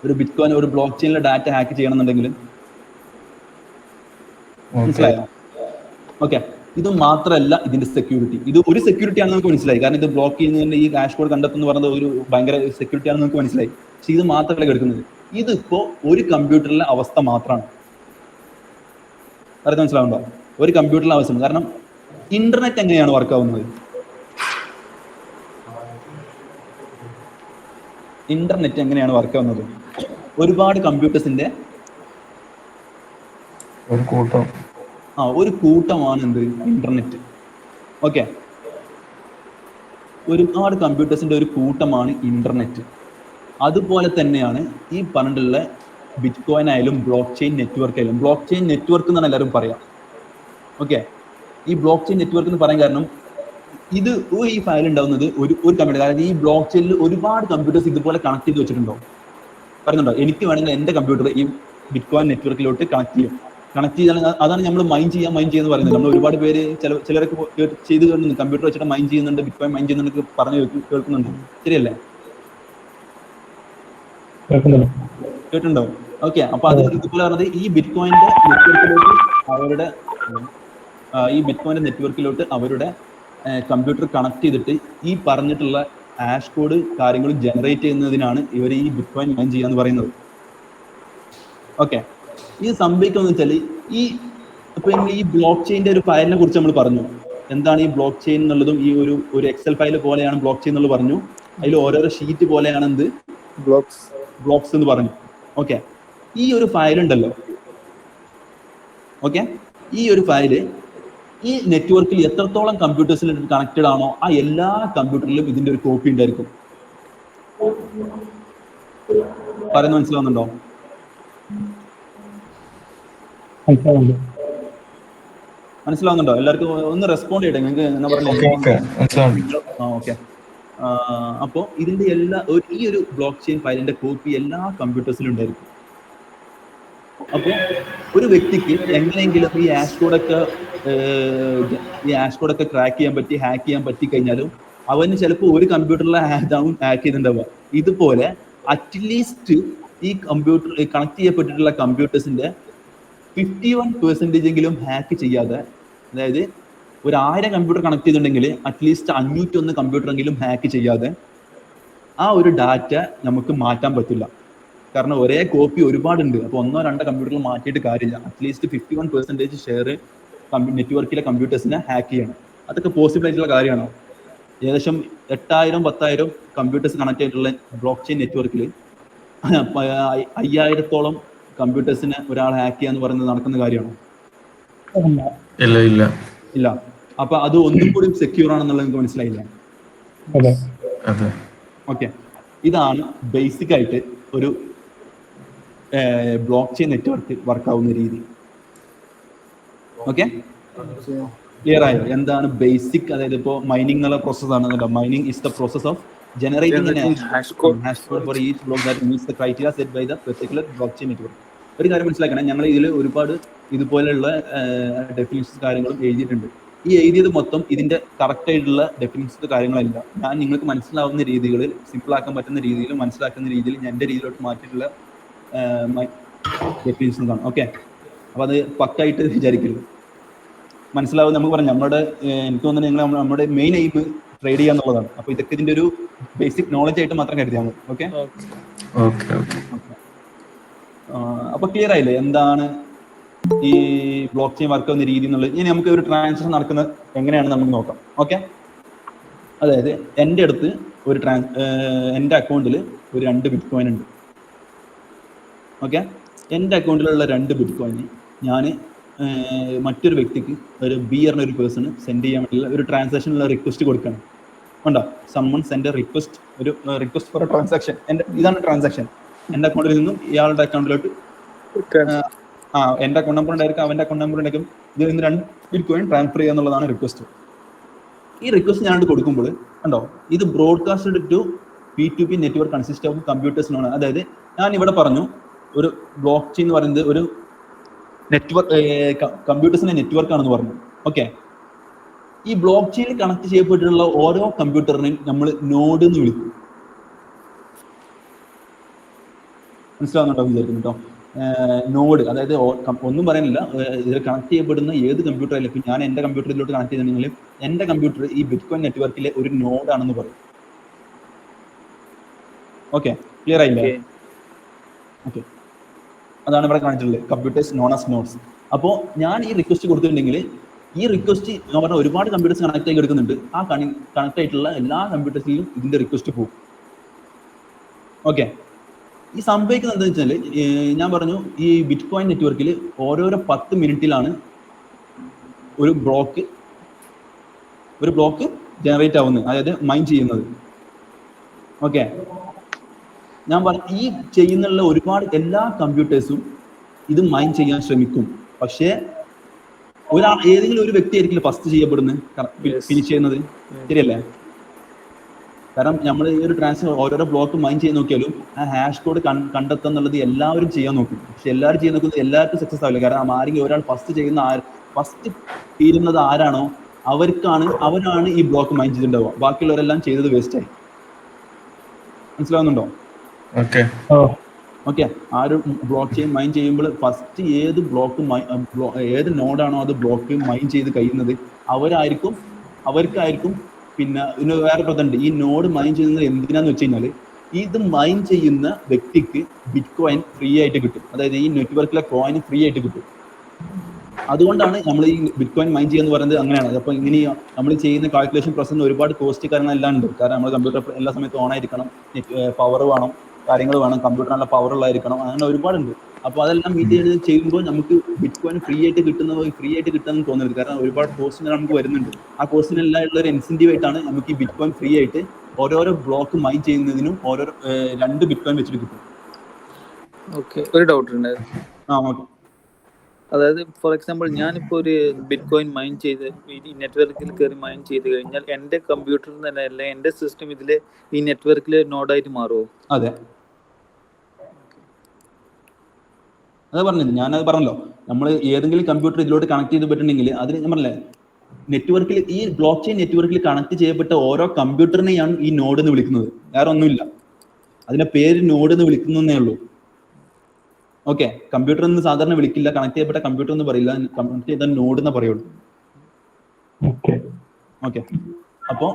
ഒരു ബിറ്റ്കോയിൻ ഒരു ബ്ലോക്ക് ചെയിനിലെ ഡാറ്റ ഹാക്ക് ചെയ്യണമെന്നുണ്ടെങ്കിൽ മനസ്സിലായോ? ഓക്കെ, ഇത് മാത്രമല്ല ഇതിന്റെ സെക്യൂരിറ്റി. ഇത് ഒരു സെക്യൂരിറ്റി ആണെന്ന് നമുക്ക് മനസ്സിലായി, കാരണം ഇത് ബ്ലോക്ക് ചെയ്യുന്നതിന്റെ ഈ ഹാഷ് കോഡ് കണ്ടെത്തുന്ന പറയുന്നത് ഒരു ഭയങ്കര സെക്യൂരിറ്റി ആണെന്ന് നമുക്ക് മനസ്സിലായി. പക്ഷെ ഇത് മാത്രമല്ല കിടക്കുന്നത്, ഇതിപ്പോ ഒരു കമ്പ്യൂട്ടറിലെ അവസ്ഥ മാത്രമാണ്. അറിയാൻ മനസ്സിലാവുണ്ടോ? ഒരു കമ്പ്യൂട്ടറിലെ അവസ്ഥ. കാരണം ഇന്റർനെറ്റ് എങ്ങനെയാണ് വർക്ക് ആവുന്നത്? ഇന്റർനെറ്റ് എങ്ങനെയാണ് വർക്ക് ആവുന്നത്? ഒരുപാട് കമ്പ്യൂട്ടേഴ്സിന്റെ ഒരു കൂട്ടമാണ് എന്ത് ഇന്റർനെറ്റ്. ഓക്കെ, ഒരുപാട് കമ്പ്യൂട്ടേഴ്സിന്റെ ഒരു കൂട്ടമാണ് ഇന്റർനെറ്റ്. അതുപോലെ തന്നെയാണ് ഈ പറഞ്ഞിട്ടുള്ള ബിറ്റ് കോയിൻ ആയാലും ബ്ലോക്ക് ചെയിൻ നെറ്റ്വർക്ക് ആയാലും. ബ്ലോക്ക് ചെയിൻ നെറ്റ്വർക്ക് എന്നാണ് എല്ലാവരും പറയാം. ഓക്കെ, ഈ ബ്ലോക്ക് ചെയിൻ നെറ്റ്വർക്ക് എന്ന് പറയാൻ കാരണം ഇത് ഈ ഫയൽ ഉണ്ടാവുന്നത് ഒരു കമ്പ്യൂട്ടർ, അതായത് ഈ ബ്ലോക്ക് ചെയിനിൽ ഒരുപാട് കമ്പ്യൂട്ടേഴ്സ് ഇതുപോലെ കണക്ട് ചെയ്ത് വെച്ചിട്ടുണ്ടോ? പറയുന്നുണ്ടോ? എനിക്ക് വേണമെങ്കിൽ എൻ്റെ കമ്പ്യൂട്ടർ ഈ ബിറ്റ് കോയിൻ നെറ്റ്വർക്കിലോട്ട് കണക്ട് ചെയ്യും. കണക്ട് ചെയ്താൽ അതാണ് നമ്മൾ മൈൻ ചെയ്യുന്നത് പറയുന്നത്. നമ്മൾ ഒരുപാട് പേര് ചിലരൊക്കെ ചെയ്ത് കാണുന്നുണ്ട്, കമ്പ്യൂട്ടർ വെച്ചിട്ട് മൈൻ ചെയ്യുന്നുണ്ട്, ബിറ്റ് കോയിൻ മൈൻ ചെയ്യുന്നുണ്ട് പറഞ്ഞു കേൾക്കുന്നുണ്ട്. ശരിയല്ലേ? കേട്ടിട്ടുണ്ടോ? ഓക്കെ, അപ്പൊ അത് ഇതുപോലെ പറഞ്ഞത് ഈ ബിറ്റ് കോയിന്റെ നെറ്റ്വർക്കിലോട്ട് അവരുടെ കമ്പ്യൂട്ടർ കണക്ട് ചെയ്തിട്ട് ഈ പറഞ്ഞിട്ടുള്ള ഹാഷ് കോഡ് കാര്യങ്ങൾ ജനറേറ്റ് ചെയ്യുന്നതിനാണ് ഇവർ ഈ ബിറ്റ് കോയിൻ മൈൻ ചെയ്യാന്ന് പറയുന്നത്. ഓക്കെ, ഇത് സംഭവിക്കുന്നത് വെച്ചാൽ ഈ ബ്ലോക്ക് ചെയിൻ്റെ ഒരു ഫയലിനെ കുറിച്ച് നമ്മൾ പറഞ്ഞു. എന്താണ് ഈ ബ്ലോക്ക് ചെയിൻ എന്നുള്ളതും ഈ ഒരു എക്സൽ ഫയൽ പോലെയാണ് ബ്ലോക്ക് ചെയിൻ എന്നുള്ളത് പറഞ്ഞു. അതിൽ ഓരോരോ ഷീറ്റ് പോലെയാണ് എന്ത് ബ്ലോക്സ് എന്ന് പറഞ്ഞു. ഓക്കെ, ഈ ഒരു ഫയൽ ഉണ്ടല്ലോ, ഓക്കെ, ഈ ഒരു ഫയല് ഈ നെറ്റ്വർക്കിൽ എത്രത്തോളം കമ്പ്യൂട്ടേഴ്സിൽ കണക്റ്റഡ് ആണോ ആ എല്ലാ കമ്പ്യൂട്ടറിലും ഇതിന്റെ ഒരു കോപ്പി ഉണ്ടായിരിക്കും. പറയുന്നത് മനസ്സിലാവുന്നുണ്ടോ? മനസ്സിലാവുന്നുണ്ടോ? എല്ലാവർക്കും ഒന്ന് റെസ്പോണ്ട് ചെയ്യട്ടെ. നിങ്ങൾക്ക് എന്നാ പറയുക? ഓക്കെ, അപ്പോൾ ഇതിന്റെ ഈ ഒരു ബ്ലോക്ക് ചെയിൻ ഫയലിന്റെ കോപ്പി എല്ലാ കമ്പ്യൂട്ടേഴ്സിലും ഉണ്ടായിരിക്കും. അപ്പോൾ ഒരു വ്യക്തിക്ക് എങ്ങനെയെങ്കിലും ഈ ഹാഷ് കോഡൊക്കെ ക്രാക്ക് ചെയ്യാൻ പറ്റി, ഹാക്ക് ചെയ്യാൻ പറ്റി കഴിഞ്ഞാലും അവന് ചിലപ്പോൾ ഒരു കമ്പ്യൂട്ടറിലെ ഹാക്ക് ചെയ്തിട്ടുണ്ടാവുക. ഇതുപോലെ അറ്റ്ലീസ്റ്റ് ഈ കമ്പ്യൂട്ടർ കണക്ട് ചെയ്യപ്പെട്ടിട്ടുള്ള കമ്പ്യൂട്ടേഴ്സിന്റെ 51% ഹാക്ക് ചെയ്യാതെ, അതായത് 1000 കമ്പ്യൂട്ടർ കണക്ട് ചെയ്തിട്ടുണ്ടെങ്കിൽ അറ്റ്ലീസ്റ്റ് 501 കമ്പ്യൂട്ടറെങ്കിലും ഹാക്ക് ചെയ്യാതെ ആ ഒരു ഡാറ്റ നമുക്ക് മാറ്റാൻ പറ്റില്ല. കാരണം ഒരേ കോപ്പി ഒരുപാടുണ്ട്. അപ്പോൾ 1-2 കമ്പ്യൂട്ടറിൽ മാറ്റിയിട്ട് കാര്യമില്ല. അറ്റ്ലീസ്റ്റ് 51% ഷെയർ നെറ്റ്വർക്കിലെ കമ്പ്യൂട്ടേഴ്സിനെ ഹാക്ക് ചെയ്യണം. അതൊക്കെ പോസിബിൾ ആയിട്ടുള്ള കാര്യമാണോ? ഏകദേശം 8000-10,000 കമ്പ്യൂട്ടേഴ്സ് കണക്ട് ആയിട്ടുള്ള ബ്ലോക്ക് ചെയിൻ നെറ്റ്വർക്കിൽ 5000-ഓളം കമ്പ്യൂട്ടേഴ്സിനെ ഒരാൾ ഹാക്ക് ചെയ്യാന്ന് പറയുന്നത് നടക്കുന്ന കാര്യമാണോ? ഇല്ല. അപ്പൊ അത് ഒന്നും കൂടി സെക്യൂർ ആണെന്നുള്ളത് നിങ്ങൾക്ക് മനസ്സിലായില്ലേ? ഓക്കെ, ഇതാണ് ബേസിക് ആയിട്ട് ഒരു ബ്ലോക്ക് ചെയിൻ നെറ്റ്വർക്ക് വർക്ക് ആവുന്ന രീതി. ഓക്കെ, ക്ലിയർ ആയോ? എന്താണ് ബേസിക്? അതായത് ഇപ്പോൾ മൈനിങ് എന്നുള്ള പ്രോസസ് ആണ്. Mining is the process of generating hash code for each block that meets the criteria set by the particular blockchain network. ഒരു കാര്യം മനസ്സിലാക്കണം, ഞങ്ങൾ ഇതിൽ ഒരുപാട് ഇതുപോലെയുള്ള ഡെഫിനിഷൻസ് കാര്യങ്ങളും എഴുതിയിട്ടുണ്ട്. ഈ എഴുതിയത് മൊത്തം ഇതിന്റെ കറക്റ്റ് ആയിട്ടുള്ള ഡെഫിനിഷൻസ് കാര്യങ്ങളല്ല. ഞാൻ നിങ്ങൾക്ക് മനസ്സിലാവുന്ന രീതികളിൽ, സിമ്പിൾ ആക്കാൻ പറ്റുന്ന രീതിയിൽ, മനസ്സിലാക്കുന്ന രീതിയിൽ ഞാൻ എൻ്റെ രീതിയിലോട്ട് മാറ്റിയിട്ടുള്ള ഡെഫിനിഷൻസ് ആണ്. ഓക്കെ, അപ്പൊ അത് പക്കായിട്ട് വിചാരിക്കരുത്. മനസ്സിലാവും. നമുക്ക് പറയാം, എനിക്ക് തോന്നുന്നത് നിങ്ങൾ നമ്മുടെ മെയിൻ എയിം ട്രേഡ് ചെയ്യുക എന്നുള്ളതാണ്. അപ്പൊ ഇതൊക്കെ ഇതിന്റെ ഒരു ബേസിക് നോളജ് ആയിട്ട് മാത്രം കരുതിയാൽ മതി. ഓക്കെ, അപ്പൊ ക്ലിയർ ആയില്ലേ എന്താണ് ഈ ബ്ലോക്ക് ചെയിൻ വർക്ക് ആവുന്ന രീതി എന്നുള്ളത്? ഇനി നമുക്ക് ഒരു ട്രാൻസാക്ഷൻ നടക്കുന്നത് എങ്ങനെയാണ് നമുക്ക് നോക്കാം. ഓക്കെ, അതായത് എൻ്റെ അടുത്ത് എൻ്റെ അക്കൗണ്ടിൽ ഒരു 2 ബിറ്റ് കോയിൻ ഉണ്ട്. ഓക്കെ, എൻ്റെ അക്കൗണ്ടിലുള്ള 2 ബിറ്റ് കോയിന് ഞാൻ മറ്റൊരു വ്യക്തിക്ക്, ഒരു ഒരു പേഴ്സണ് സെൻഡ് ചെയ്യാൻ വേണ്ടിയുള്ള ഒരു ട്രാൻസാക്ഷനുള്ള റിക്വസ്റ്റ് കൊടുക്കണം. ഉണ്ടോ? സമ്മൺ സെൻഡ് റിക്വസ്റ്റ്, ഒരു റിക്വസ്റ്റ് ഫോർ എ ട്രാൻസാക്ഷൻ. ഇതാണ് ട്രാൻസാക്ഷൻ. എൻ്റെ അക്കൗണ്ടിൽ നിന്നും ഇയാളുടെ അക്കൗണ്ടിലോട്ട് എൻ്റെ അക്കൗണ്ട് നമ്പർ ഉണ്ടായിരിക്കും, അവൻ്റെ അക്കൗണ്ട് നമ്പർ ഉണ്ടായിരിക്കും. ഇതിൽ നിന്ന് 2 ബിറ്റ് കോയിൻ ട്രാൻസ്ഫർ ചെയ്യുക എന്നുള്ളതാണ് റിക്വസ്റ്റ്. ഈ റിക്വസ്റ്റ് ഞാനോട് കൊടുക്കുമ്പോൾ ഉണ്ടോ, ഇത് broadcasted to P2P network consist of കമ്പ്യൂട്ടേഴ്സിനാണ്. അതായത് ഞാൻ ഇവിടെ പറഞ്ഞു ഒരു ബ്ലോക്ക് ചെയിൻ എന്ന് പറയുന്നത് ഒരു നെറ്റ്വർക്ക്, കമ്പ്യൂട്ടേഴ്സിന്റെ നെറ്റ്വർക്ക് ആണെന്ന് പറഞ്ഞു. ഓക്കെ, ഈ ബ്ലോക്ക് ചെയിനിൽ കണക്ട് ചെയ്യപ്പെട്ടിട്ടുള്ള ഓരോ കമ്പ്യൂട്ടറിനെയും നമ്മൾ നോഡ് എന്ന് വിളിക്കും. മനസ്സിലാവുന്നുണ്ടോ വിചാരിക്കുന്നു കേട്ടോ? നോഡ്, അതായത് ഒന്നും പറയാനില്ല, ഇതിൽ കണക്ട് ചെയ്യപ്പെടുന്ന ഏത് കമ്പ്യൂട്ടർ ആയാലും, ഇപ്പം ഞാൻ എൻ്റെ കമ്പ്യൂട്ടറിലോട്ട് കണക്ട് ചെയ്തിട്ടുണ്ടെങ്കിലും എൻ്റെ കമ്പ്യൂട്ടർ ഈ ബിറ്റ് കോയിൻ നെറ്റ്വർക്കിലെ ഒരു നോഡ് ആണെന്ന് പറയും. ഓക്കെ, ക്ലിയർ ആയില്ലേ? ഓക്കെ, അതാണ് ഇവിടെ കാണിച്ചിട്ടുള്ളത്, കമ്പ്യൂട്ടേഴ്സ് നോൺ ആസ് നോഡ്സ്. അപ്പോൾ ഞാൻ ഈ റിക്വസ്റ്റ് കൊടുത്തിട്ടുണ്ടെങ്കിൽ ഈ റിക്വസ്റ്റ് ഞാൻ പറഞ്ഞ ഒരുപാട് കമ്പ്യൂട്ടേഴ്സ് കണക്ട് ആയി എടുക്കുന്നുണ്ട്. ആ കണക്ട് ആയിട്ടുള്ള എല്ലാ കമ്പ്യൂട്ടേഴ്സിലും ഇതിന്റെ റിക്വസ്റ്റ് പോകും. ഓക്കെ, ഈ സംഭവിക്കുന്നത് എന്താണെന്ന് വെച്ചാൽ ഞാൻ പറഞ്ഞു ഈ ബിറ്റ് കോയിൻ നെറ്റ്വർക്കിൽ ഓരോരോ 10 മിനിറ്റിലാണ് ഒരു ബ്ലോക്ക് ജനറേറ്റ് ആവുന്നത്, അതായത് മൈൻ ചെയ്യുന്നത്. ഓക്കെ, ഞാൻ പറഞ്ഞു ഈ ചെയ്യുന്നുള്ള ഒരുപാട് എല്ലാ കമ്പ്യൂട്ടേഴ്സും ഇത് മൈൻ ചെയ്യാൻ ശ്രമിക്കും. പക്ഷേ ഏതെങ്കിലും ഒരു വ്യക്തി ആയിരിക്കില്ല ഫസ്റ്റ് ചെയ്യപ്പെടുന്നത്, ഫിനിഷ് ചെയ്യുന്നത്, ശരിയല്ലേ? കാരണം നമ്മൾ ഈ ഒരു ഓരോരോ ബ്ലോക്ക് മൈൻ ചെയ്യാൻ നോക്കിയാലും ആ ഹാഷ് കോഡ് കണ്ടെത്തുക എന്നുള്ളത് എല്ലാവരും ചെയ്യാൻ നോക്കും. പക്ഷെ എല്ലാവരും ചെയ്യാൻ നോക്കുന്നത് എല്ലാവർക്കും സക്സസ് ആവില്ല. കാരണം ആരെങ്കിലും ഒരാൾ ഫസ്റ്റ് തീരുന്നത് ആരാണോ അവരാണ് ഈ ബ്ലോക്ക് മൈൻ ചെയ്തിട്ടുണ്ടാവുക. ബാക്കിയുള്ളവരെല്ലാം ചെയ്തത് വേസ്റ്റായി. മനസ്സിലാവുന്നുണ്ടോ? ഓക്കെ, ആ ഒരു ബ്ലോക്ക് ചെയിൻ മൈൻ ചെയ്യുമ്പോൾ ഫസ്റ്റ് ഏത് ഏത് നോഡാണോ അത് ബ്ലോക്ക് മൈൻ ചെയ്ത് കഴിയുന്നത് അവർക്കായിരിക്കും. പിന്നെ ഇതിന് വേറെ പ്രധാനമുണ്ട്. ഈ നോഡ് മൈൻ ചെയ്യുന്നത് എന്തിനാന്ന് വെച്ച് കഴിഞ്ഞാൽ ഇത് മൈൻ ചെയ്യുന്ന വ്യക്തിക്ക് ബിറ്റ് കോയിൻ ഫ്രീ ആയിട്ട് കിട്ടും. അതായത് ഈ നെറ്റ്വർക്കിലെ കോയിൻ ഫ്രീ ആയിട്ട് കിട്ടും. അതുകൊണ്ടാണ് നമ്മൾ ഈ ബിറ്റ് കോയിൻ മൈൻ ചെയ്യുന്നത് പറയുന്നത് അങ്ങനെയാണ്. അപ്പോൾ ഇങ്ങനെ നമ്മൾ ചെയ്യുന്ന കാൽക്കുലേഷൻ പ്രോസസ്സിന് ഒരുപാട് കോസ്റ്റ് കാര്യങ്ങളെല്ലാം ഉണ്ട്. കാരണം നമ്മൾ കമ്പ്യൂട്ടർ എല്ലാ സമയത്തും ഓൺ ആയിരിക്കണം, പവർ വേണം, കാര്യങ്ങൾ വേണം, കമ്പ്യൂട്ടർ നല്ല പവർ ഉള്ളതായിരിക്കണം, അങ്ങനെ ഒരുപാടുണ്ട്. അപ്പോൾ അതെല്ലാം മീറ്റ് ചെയ്യുമ്പോൾ നമുക്ക് ബിറ്റ് കോയിൻ ഫ്രീ ആയിട്ട് കിട്ടുമെന്ന് തോന്നരുത്. കാരണം ഒരുപാട് കോസ്റ്റിന് നമുക്ക് വരുന്നുണ്ട്. ആ കോസ്റ്റിനെല്ലാം ഉള്ള ഒരു ഇൻസെന്റീവ് ആയിട്ടാണ് നമുക്ക് ഈ ബിറ്റ് കോയിൻ ഫ്രീ ആയിട്ട് ഓരോരോ ബ്ലോക്ക് മൈൻ ചെയ്യുന്നതിനും 2 ബിറ്റ് കോയിൻ വെച്ചിട്ട് കിട്ടും. ഓക്കെ, ഒരു ഡൗട്ട് ഉണ്ട്. ഓക്കെ, അതായത് ഫോർ എക്സാമ്പിൾ ഞാനിപ്പോൾ ഒരു ബിറ്റ് കോയിൻ മൈൻ ചെയ്ത് ഈ നെറ്റ്വർക്കിൽ കയറി മൈൻ ചെയ്ത് കഴിഞ്ഞാൽ എൻ്റെ കമ്പ്യൂട്ടറിൽ തന്നെ അല്ല എൻ്റെ സിസ്റ്റം ഇതിൽ ഈ നെറ്റ്വർക്കിൽ നോഡായിട്ട് മാറുമോ? അതെ, ഞാനത് പറഞ്ഞല്ലോ. നമ്മൾ ഏതെങ്കിലും കമ്പ്യൂട്ടർ ഇതിലോട്ട് കണക്ട് ചെയ്ത് പറ്റുന്നെങ്കിൽ അതിന് ഞാൻ പറഞ്ഞില്ലേ, നെറ്റ്വർക്കിൽ ഈ ബ്ലോക്ക് ചെയിൻ നെറ്റ്വർക്കിൽ കണക്ട് ചെയ്യപ്പെട്ട ഓരോ കമ്പ്യൂട്ടറിനെയാണ് ഈ നോഡ് എന്ന് വിളിക്കുന്നത്. വേറെ ഒന്നുമില്ല, അതിന്റെ പേര് നോഡ് എന്ന് വിളിക്കുന്നേ ഉള്ളൂ. ഓക്കെ, കമ്പ്യൂട്ടർ എന്ന് സാധാരണ വിളിക്കില്ല, കണക്ട് ചെയ്യപ്പെട്ട കമ്പ്യൂട്ടർ എന്ന് പറയില്ല, കണക്ട് ചെയ്ത നോഡ് എന്ന് പറയുള്ളൂ. ഓക്കെ, അപ്പോൾ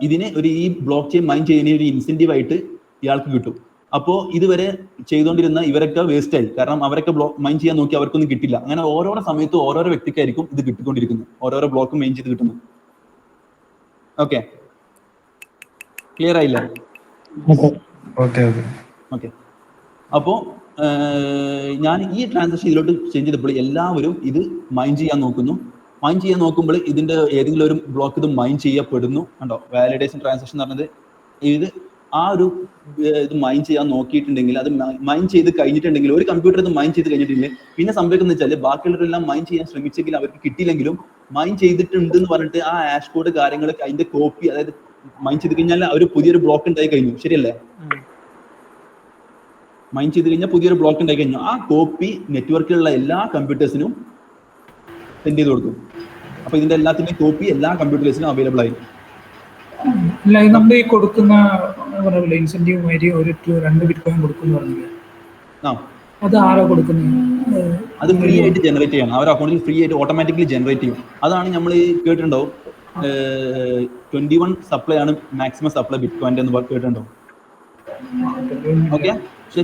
ഇതിന് ഈ ബ്ലോക്ക് ചെയിൻ മൈൻ ചെയ്യുന്ന ഒരു ഇൻസെന്റീവ് ആയിട്ട് ഇയാൾക്ക് കിട്ടും. അപ്പോൾ ഇതുവരെ ചെയ്തുകൊണ്ടിരുന്ന ഇവരൊക്കെ വേസ്റ്റ് ആയി. കാരണം അവരൊക്കെ മൈൻ ചെയ്യാൻ നോക്കി, അവർക്കൊന്നും കിട്ടില്ല. അങ്ങനെ ഓരോരോ സമയത്തും ഓരോരോ വ്യക്തിക്കായിരിക്കും ഇത് കിട്ടിക്കൊണ്ടിരിക്കുന്നത്, ഓരോരോ ബ്ലോക്ക് മൈൻ ചെയ്ത് കിട്ടുന്നത്. ഓക്കെ, ക്ലിയർ ആയില്ല? ഓക്കെ, അപ്പോൾ ഞാൻ ഈ ട്രാൻസാക്ഷൻ ഇതിലോട്ട് ചേഞ്ച് ചെയ്തപ്പോൾ എല്ലാവരും ഇത് മൈൻ ചെയ്യാൻ നോക്കുന്നു. മൈൻ ചെയ്യാൻ നോക്കുമ്പോൾ ഇതിന്റെ ഏതെങ്കിലും ഒരു ബ്ലോക്ക് ഇത് മൈൻ ചെയ്യപ്പെടുന്നു. കണ്ടോ, വാലിഡേഷൻ ട്രാൻസാക്ഷൻ എന്ന് പറഞ്ഞത് ഇത് ഇത് മൈൻ ചെയ്യാൻ നോക്കിയിട്ടുണ്ടെങ്കിൽ, അത് മൈൻ ചെയ്ത് കഴിഞ്ഞിട്ടുണ്ടെങ്കിൽ, ഒരു കമ്പ്യൂട്ടർ ഇത് മൈൻ ചെയ്ത് കഴിഞ്ഞിട്ടുണ്ടെങ്കിൽ പിന്നെ സംഭവിക്കുന്നത് വെച്ചാൽ ബാക്കിയുള്ളവരെല്ലാം മൈൻ ചെയ്യാൻ ശ്രമിച്ചെങ്കിൽ അവർക്ക് കിട്ടിയില്ലെങ്കിലും മൈൻ ചെയ്തിട്ടുണ്ട് എന്ന് പറഞ്ഞിട്ട് ആ ഹാഷ് കോഡ് കാര്യങ്ങൾ അതിന്റെ കോപ്പി, അതായത് മൈൻ ചെയ്ത് കഴിഞ്ഞാൽ ഒരു പുതിയൊരു ബ്ലോക്ക് ഉണ്ടായി കഴിഞ്ഞു, ശരിയല്ലേ? മൈൻ ചെയ്ത് കഴിഞ്ഞാൽ പുതിയൊരു ബ്ലോക്ക് ഉണ്ടായി കഴിഞ്ഞു. ആ കോപ്പി നെറ്റ്വർക്കിലുള്ള എല്ലാ കമ്പ്യൂട്ടേഴ്സിനും സെൻഡ് ചെയ്ത് കൊടുക്കും. അപ്പൊ ഇതിന്റെ എല്ലാത്തിന്റെയും കോപ്പി എല്ലാ കമ്പ്യൂട്ടേഴ്സിനും അവൈലബിൾ ആയിരിക്കും. നമ്മൾ ഈ കൊടുക്കുന്ന ഇൻസെന്റീവ് വഴി 2 ബിറ്റ് കോയിൻ കൊടുക്കുന്നു പറഞ്ഞില്ലേ, അത് ആരോ കൊടുക്കുന്നത്? അത് ഫ്രീ ആയിട്ട് ജനറേറ്റ് ചെയ്യണം. അവരുടെ അക്കൗണ്ടിൽ ഫ്രീ ആയിട്ട് ഓട്ടോമാറ്റിക്കലി ജനറേറ്റ് ചെയ്യും. അതാണ് നമ്മൾ കേട്ടിട്ടുണ്ടാവും 21 സപ്ലൈ ആണ് മാക്സിമം സപ്ലൈ ബിറ്റ് കോയിൻ്റെ എന്ന് കേട്ടിട്ടുണ്ടാവും. ഓക്കെ, പക്ഷെ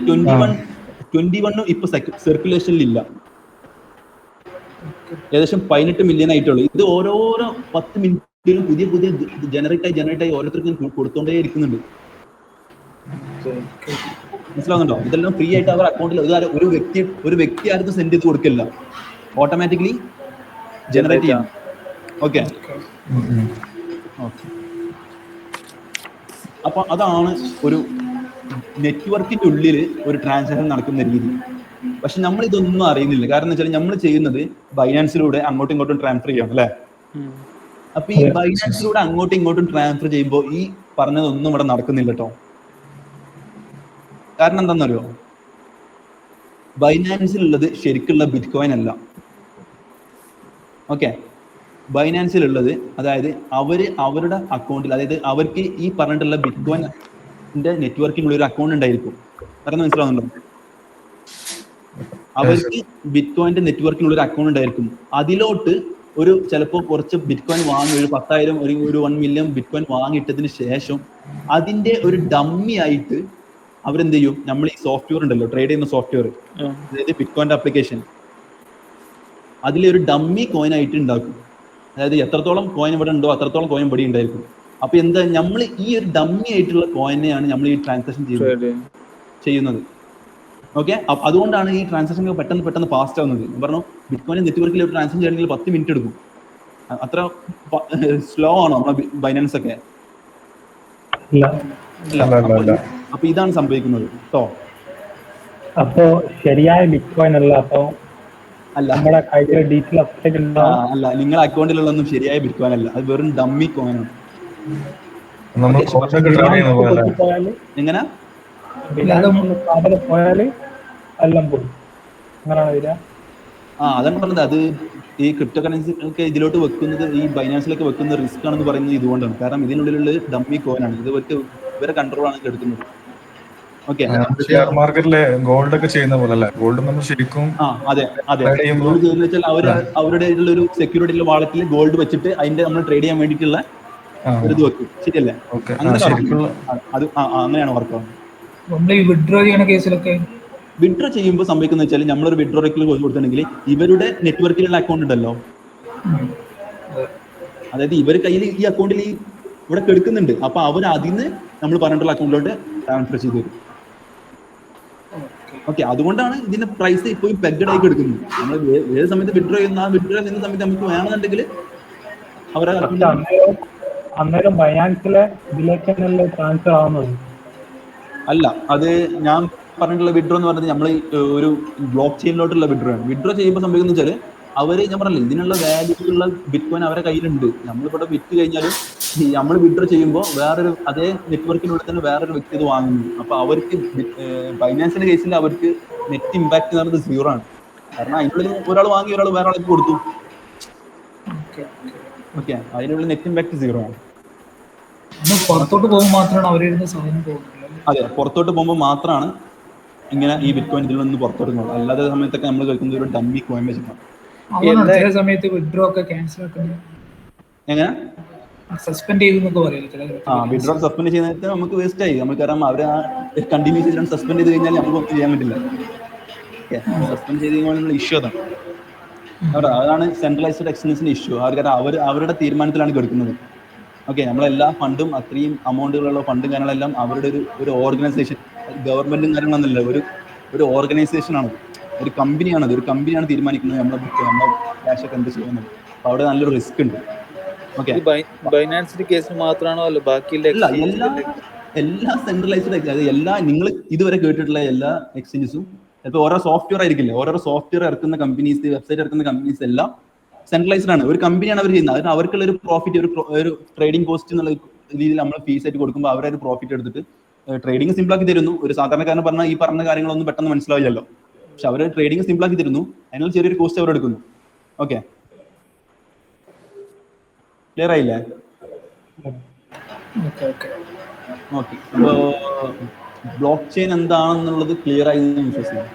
21 ഇപ്പൊ സർക്കുലേഷനിൽ ഇല്ല. ഏകദേശം 18 മില്യൺ ആയിട്ടുള്ളൂ. ഇത് ഓരോരോ 10 മിനിറ്റിലും പുതിയ ജനറേറ്റ് ആയി ഓരോരുത്തർക്കും കൊടുത്തോണ്ടേ ഇരിക്കുന്നുണ്ട്. മനസ്സിലാവുന്നുണ്ടോ? ഇതെല്ലാം ഫ്രീ ആയിട്ട് അവർ അക്കൗണ്ടിൽ ഒരു വ്യക്തി ആർക്കും സെൻഡ് ചെയ്ത് കൊടുക്കില്ല, ഓട്ടോമാറ്റിക്കലി ജനറേറ്റ് ചെയ്യാം. ഓക്കെ, അപ്പൊ അതാണ് ഒരു നെറ്റ്വർക്കിന്റെ ഉള്ളിൽ ഒരു ട്രാൻസാക്ഷൻ നടക്കുന്ന രീതി. പക്ഷെ നമ്മൾ ഇതൊന്നും അറിയുന്നില്ല. കാരണം എന്ന് വെച്ചാൽ നമ്മൾ ചെയ്യുന്നത് ബൈനാൻസിലൂടെ അങ്ങോട്ടും ഇങ്ങോട്ടും ട്രാൻസ്ഫർ ചെയ്യണം, അല്ലെ? അപ്പൊ ഈ ബൈനാൻസിലൂടെ അങ്ങോട്ടും ഇങ്ങോട്ടും ട്രാൻസ്ഫർ ചെയ്യുമ്പോൾ ഈ പറഞ്ഞതൊന്നും ഇവിടെ നടക്കുന്നില്ല കേട്ടോ. കാരണം എന്താണെന്നറിയോ? ബൈനാൻസിലുള്ളത് ശരിക്കുള്ള ബിറ്റ് കോയിൻ അല്ല. ഓക്കെ, ബൈനാൻസിലുള്ളത്, അതായത് അവരുടെ അക്കൗണ്ടിൽ, അതായത് അവർക്ക് ഈ പറഞ്ഞിട്ടുള്ള ബിറ്റ് കോയിന്റെ നെറ്റ്വർക്കിനുള്ള ഒരു അക്കൗണ്ട് ഉണ്ടായിരിക്കും. കാരണം മനസ്സിലാവുന്നുണ്ടോ? അവർക്ക് ബിറ്റ് കോയിന്റെ നെറ്റ്വർക്കിനുള്ള ഒരു അക്കൗണ്ട് ഉണ്ടായിരിക്കും. അതിലോട്ട് ചിലപ്പോൾ കുറച്ച് ബിറ്റ് കോയിൻ വാങ്ങി, ഒരു 10,000 ഒരു 1 മില്യൺ ബിറ്റ് കോയിൻ വാങ്ങിയിട്ടതിന് ശേഷം അതിന്റെ ഒരു ഡമ്മി ആയിട്ട് അവരെന്ത് ചെയ്യും? നമ്മൾ ഈ സോഫ്റ്റ്വെയർ ഉണ്ടല്ലോ, ട്രേഡ് ചെയ്യുന്ന സോഫ്റ്റ്വെയർ, അതായത് ബിറ്റ് കോയിന്റെ ആപ്ലിക്കേഷൻ, അതിലെ ഒരു ഡമ്മി കോയിൻ ആയിട്ട് ഉണ്ടാക്കും. അതായത് എത്രത്തോളം കോയിൻ ഇവിടെ ഉണ്ടോ അത്രത്തോളം കോയിൻ ഇവിടെ ഉണ്ടായിരിക്കും. അപ്പൊ എന്താ നമ്മൾ ഈ ഒരു ഡമ്മി ആയിട്ടുള്ള കോയിനെയാണ് നമ്മൾ ഈ ട്രാൻസാക്ഷൻ ചെയ്യുന്നത്. ഓക്കെ, അതുകൊണ്ടാണ് ഈ ട്രാൻസാക്ഷൻ പെട്ടെന്ന് ഫാസ്റ്റ് ആവുന്നത്. പറഞ്ഞു ബിറ്റ്കോയിൻ നെറ്റ്വർക്കിൽ ഒരു ട്രാൻസാക്ഷൻ ചെയ്യണമെങ്കിൽ 10 മിനിറ്റ് എടുക്കും. അത്ര സ്ലോ ആണോ നമ്മളെ ബൈനാൻസ് ഒക്കെ? അപ്പൊ ഇതാണ് സംഭവിക്കുന്നത് കേട്ടോ. അപ്പോ ശരിയായ ബിറ്റ്കോയിൻ അല്ല, അപ്പൊ അല്ല നമ്മുടെ കയ്യിൽ ഡീറ്റെയിൽ അപ്ഡേറ്റ് അല്ല, നിങ്ങളുടെ അക്കൗണ്ടിലുള്ളൊന്നും ശരിയായ ബിറ്റ്കോയിൻ അല്ല, അത് വെറും ഡമ്മി കോയിനാണ്. നമ്മൾ ഗോൾഡൊക്കെ ട്രേഡ് ചെയ്യുന്ന പോലെ. എങ്ങനെ പോയാല് എല്ലാം പോയി അങ്ങനെയാണ് വരിക. അതാണ് പറഞ്ഞത്. അത് ഈ ക്രിപ്റ്റോ കറൻസി ഒക്കെ ഇതിലോട്ട് വെക്കുന്നത്, ഈ ബൈനാൻസിലൊക്കെ വെക്കുന്ന റിസ്ക് ആണെന്ന് പറയുന്നത് ഇതുകൊണ്ടാണ്. കാരണം ഇതിനുള്ളിലുള്ള ഡമ്മി കോയിനാണ്, ഇത് ഇവരെ കൺട്രോളാണ് എടുക്കുന്നത്. ഓക്കെ, ഷെയർ മാർക്കറ്റിലെ ഗോൾഡ് ഒക്കെ ചെയ്യുന്ന പോലെ അല്ലേ? ഗോൾഡ് നമ്മൾ ശരിക്കും അതെ ഗോൾഡ് ചെയ്യുന്ന വെച്ചാൽ അവരുടെ ഒരു സെക്യൂരിറ്റി വാളറ്റിൽ ഗോൾഡ് വെച്ചിട്ട് അതിന്റെ നമ്മൾ ട്രേഡ് ചെയ്യാൻ വേണ്ടിയിട്ടുള്ള ഒരു ഇത് വെക്കും. ശരിയല്ലേ? അങ്ങനെയാണ് വർക്ക് ആവുന്നത്. നമ്മൾ ഈ വിഡ്രോ ചെയ്യുന്ന കേസിലൊക്കെ വിഡ്രോ ചെയ്യുമ്പോൾ സംഭവിക്കുന്നത് വെച്ചാൽ നമ്മളൊരു വിഡ്രോ കൊടുത്തിട്ടുണ്ടെങ്കിൽ ഇവരുടെ നെറ്റ്വർക്കിലുള്ള അക്കൗണ്ട് ഉണ്ടല്ലോ, അതായത് ഇവർ കയ്യിൽ ഈ അക്കൗണ്ടിൽ ഇവിടെ കെടുക്കുന്നുണ്ട്, അപ്പൊ അവർ അതിന് നമ്മൾ പറഞ്ഞിട്ടുള്ള അക്കൗണ്ടിലോട്ട് ട്രാൻസ്ഫർ ചെയ്ത് തരും. ഓക്കെ, അതുകൊണ്ടാണ് ഇതിന്റെ പ്രൈസ് ഇപ്പോഴും പെഗ്ഡ് ആയി എടുക്കുന്നത്. നമ്മൾ ഏത് സമയത്ത് വിഡ്രോ ചെയ്യുന്ന സമയത്ത് നമുക്ക് വേണമെന്നുണ്ടെങ്കിൽ അവരെ അന്നേരം ബൈനാൻസിലെ ഇതിലേക്ക് ട്രാൻസ്ഫർ ആവുന്നത് അല്ല. അത് ഞാൻ പറഞ്ഞിട്ടുള്ള വിഡ്രോ എന്ന് പറയുന്നത് നമ്മൾ ഒരു ബ്ലോക്ക് ചെയിനിലോട്ടുള്ള വിഡ്രോ ആണ്. വിഡ്രോ ചെയ്യുമ്പോൾ സംഭവിക്കുന്നത് വെച്ചാൽ അവര്, ഞാൻ പറഞ്ഞില്ല, ഇതിനുള്ള വാല്യൂള്ള ബിറ്റ്കോയിൻ അവരുടെ കയ്യിലുണ്ട്. നമ്മളിവിടെ വിറ്റ് കഴിഞ്ഞാലും നമ്മൾ വിഡ്രോ ചെയ്യുമ്പോൾ വേറൊരു അതേ നെറ്റ്വർക്കിനുള്ളിൽ തന്നെ വേറൊരു വ്യക്തി ഇത് വാങ്ങുന്നു. അപ്പൊ അവർക്ക് ബൈനാൻസിന്റെ കേസിൽ അവർക്ക് നെറ്റ് ഇമ്പാക്ട് എന്ന് പറയുന്നത് 0 ആണ്. കാരണം അതിനുള്ളിൽ ഒരാൾ വാങ്ങി ഒരാൾ വേറെ ആൾക്ക് കൊടുത്തു. ഓക്കെ, അതിനുള്ള നെറ്റ് ഇമ്പാക്ട് 0 ആണ്. പുറത്തോട്ട് പോകുമ്പോൾ മാത്രമാണ് അവരിരുന്ന സാധനം പോകുന്നത്. അതെ, പുറത്തോട്ട് പോകുമ്പോൾ മാത്രമാണ് ഇങ്ങനെ ഈ ബിറ്റ്കോയിൻ ഇതിൽ നിന്ന് പുറത്തോട്ടുള്ളത്. അല്ലാത്ത സമയത്തൊക്കെ നമ്മൾ കേൾക്കുന്നത് ഒരു ഡമ്മി കോയിൻ വെച്ചിട്ടാണ്. ചില സമയത്ത് വിഡ്രോ ഒക്കെ ക്യാൻസൽ ആക്കുന്നത് എങ്ങനെ സസ്പെൻഡ് ചെയ്തെന്നൊക്കെ പറയില്ല. വിഡ്രോ സസ്പെൻഡ് ചെയ്യുന്നത് നമുക്ക് വേസ്റ്റ് ആയി. നമുക്ക് കാരണം അവർ കണ്ടിന്യൂസ് ചെയ്തിട്ട് സസ്പെൻഡ് ചെയ്ത് കഴിഞ്ഞാൽ നമുക്ക് ഒന്നും ചെയ്യാൻ പറ്റില്ല. സസ്പെൻഡ് ചെയ്ത് കഴിഞ്ഞാൽ ഇഷ്യൂ അതാണ് സെൻട്രലൈസ്ഡ് എക്സ്ചേഞ്ചിന്റെ ഇഷ്യൂ. അവരുടെ തീരുമാനത്തിലാണ് കിടക്കുന്നത്. ഓക്കെ, നമ്മളെല്ലാ ഫണ്ടും അത്രയും അമൗണ്ടുകളുള്ള ഫണ്ടും കാര്യങ്ങളെല്ലാം അവരുടെ ഒരു ഓർഗനൈസേഷൻ, ഗവൺമെന്റും കാര്യങ്ങളൊന്നുമില്ല, ഒരു ഓർഗനൈസേഷനാണ്, ഒരു കമ്പനിയാണത്. ഒരു കമ്പനിയാണ് തീരുമാനിക്കുന്നത് നമ്മുടെ ക്യാഷ് ഒക്കെ എന്ത് ചെയ്യുന്നത്. അപ്പൊ അവിടെ നല്ലൊരു റിസ്ക് ഉണ്ട്. ഓക്കെ, ബൈനാൻസിന്റെ കേസ് മാത്രമാണോ അല്ല ബാക്കിയുള്ള എല്ലാ സെൻട്രലൈസ്ഡ്, അതായത് എല്ലാ നിങ്ങൾ ഇതുവരെ കേട്ടിട്ടുള്ള എല്ലാ എക്സ്ചേഞ്ചസും ചിലപ്പോൾ ഓരോ സോഫ്റ്റ്വെയർ ആയിരിക്കില്ല, ഓരോ സോഫ്റ്റ്വെയർ ഇറക്കുന്ന കമ്പനീസ്, വെബ്സൈറ്റ് ഇറക്കുന്ന കമ്പനീസ് എല്ലാം സെൻട്രലൈസ്ഡ് ആണ്. ഒരു കമ്പനിയാണ് അവർ ചെയ്യുന്നത്. അതിന് അവർക്കുള്ള ഒരു പ്രോഫിറ്റ്, ഒരു ട്രേഡിംഗ് കോസ്റ്റ് എന്നുള്ള രീതിയിൽ നമ്മൾ ഫീസ് ആയിട്ട് കൊടുക്കുമ്പോൾ അവരൊരു പ്രോഫിറ്റ് എടുത്തിട്ട് ട്രേഡിംഗ് സിമ്പിൾ ആക്കി തരുന്നു. ഒരു സാധാരണക്കാരൻ പറഞ്ഞാൽ ഈ പറഞ്ഞ കാര്യങ്ങളൊന്നും പെട്ടെന്ന് മനസ്സിലാവില്ലല്ലോ, പക്ഷെ അവർ ട്രേഡിംഗ് സിമ്പിൾ ആക്കി തരുന്നു. അതിനുള്ള ചെറിയൊരു കോസ്റ്റ് അവർ എടുക്കുന്നു. ഓക്കെ, ക്ലിയർ ആയില്ലേ? ഓക്കെ, അപ്പോൾ ബ്ലോക്ക് ചെയിൻ എന്താണെന്നുള്ളത് ക്ലിയർ ആയി എന്ന് വിശ്വസിക്കുന്നു.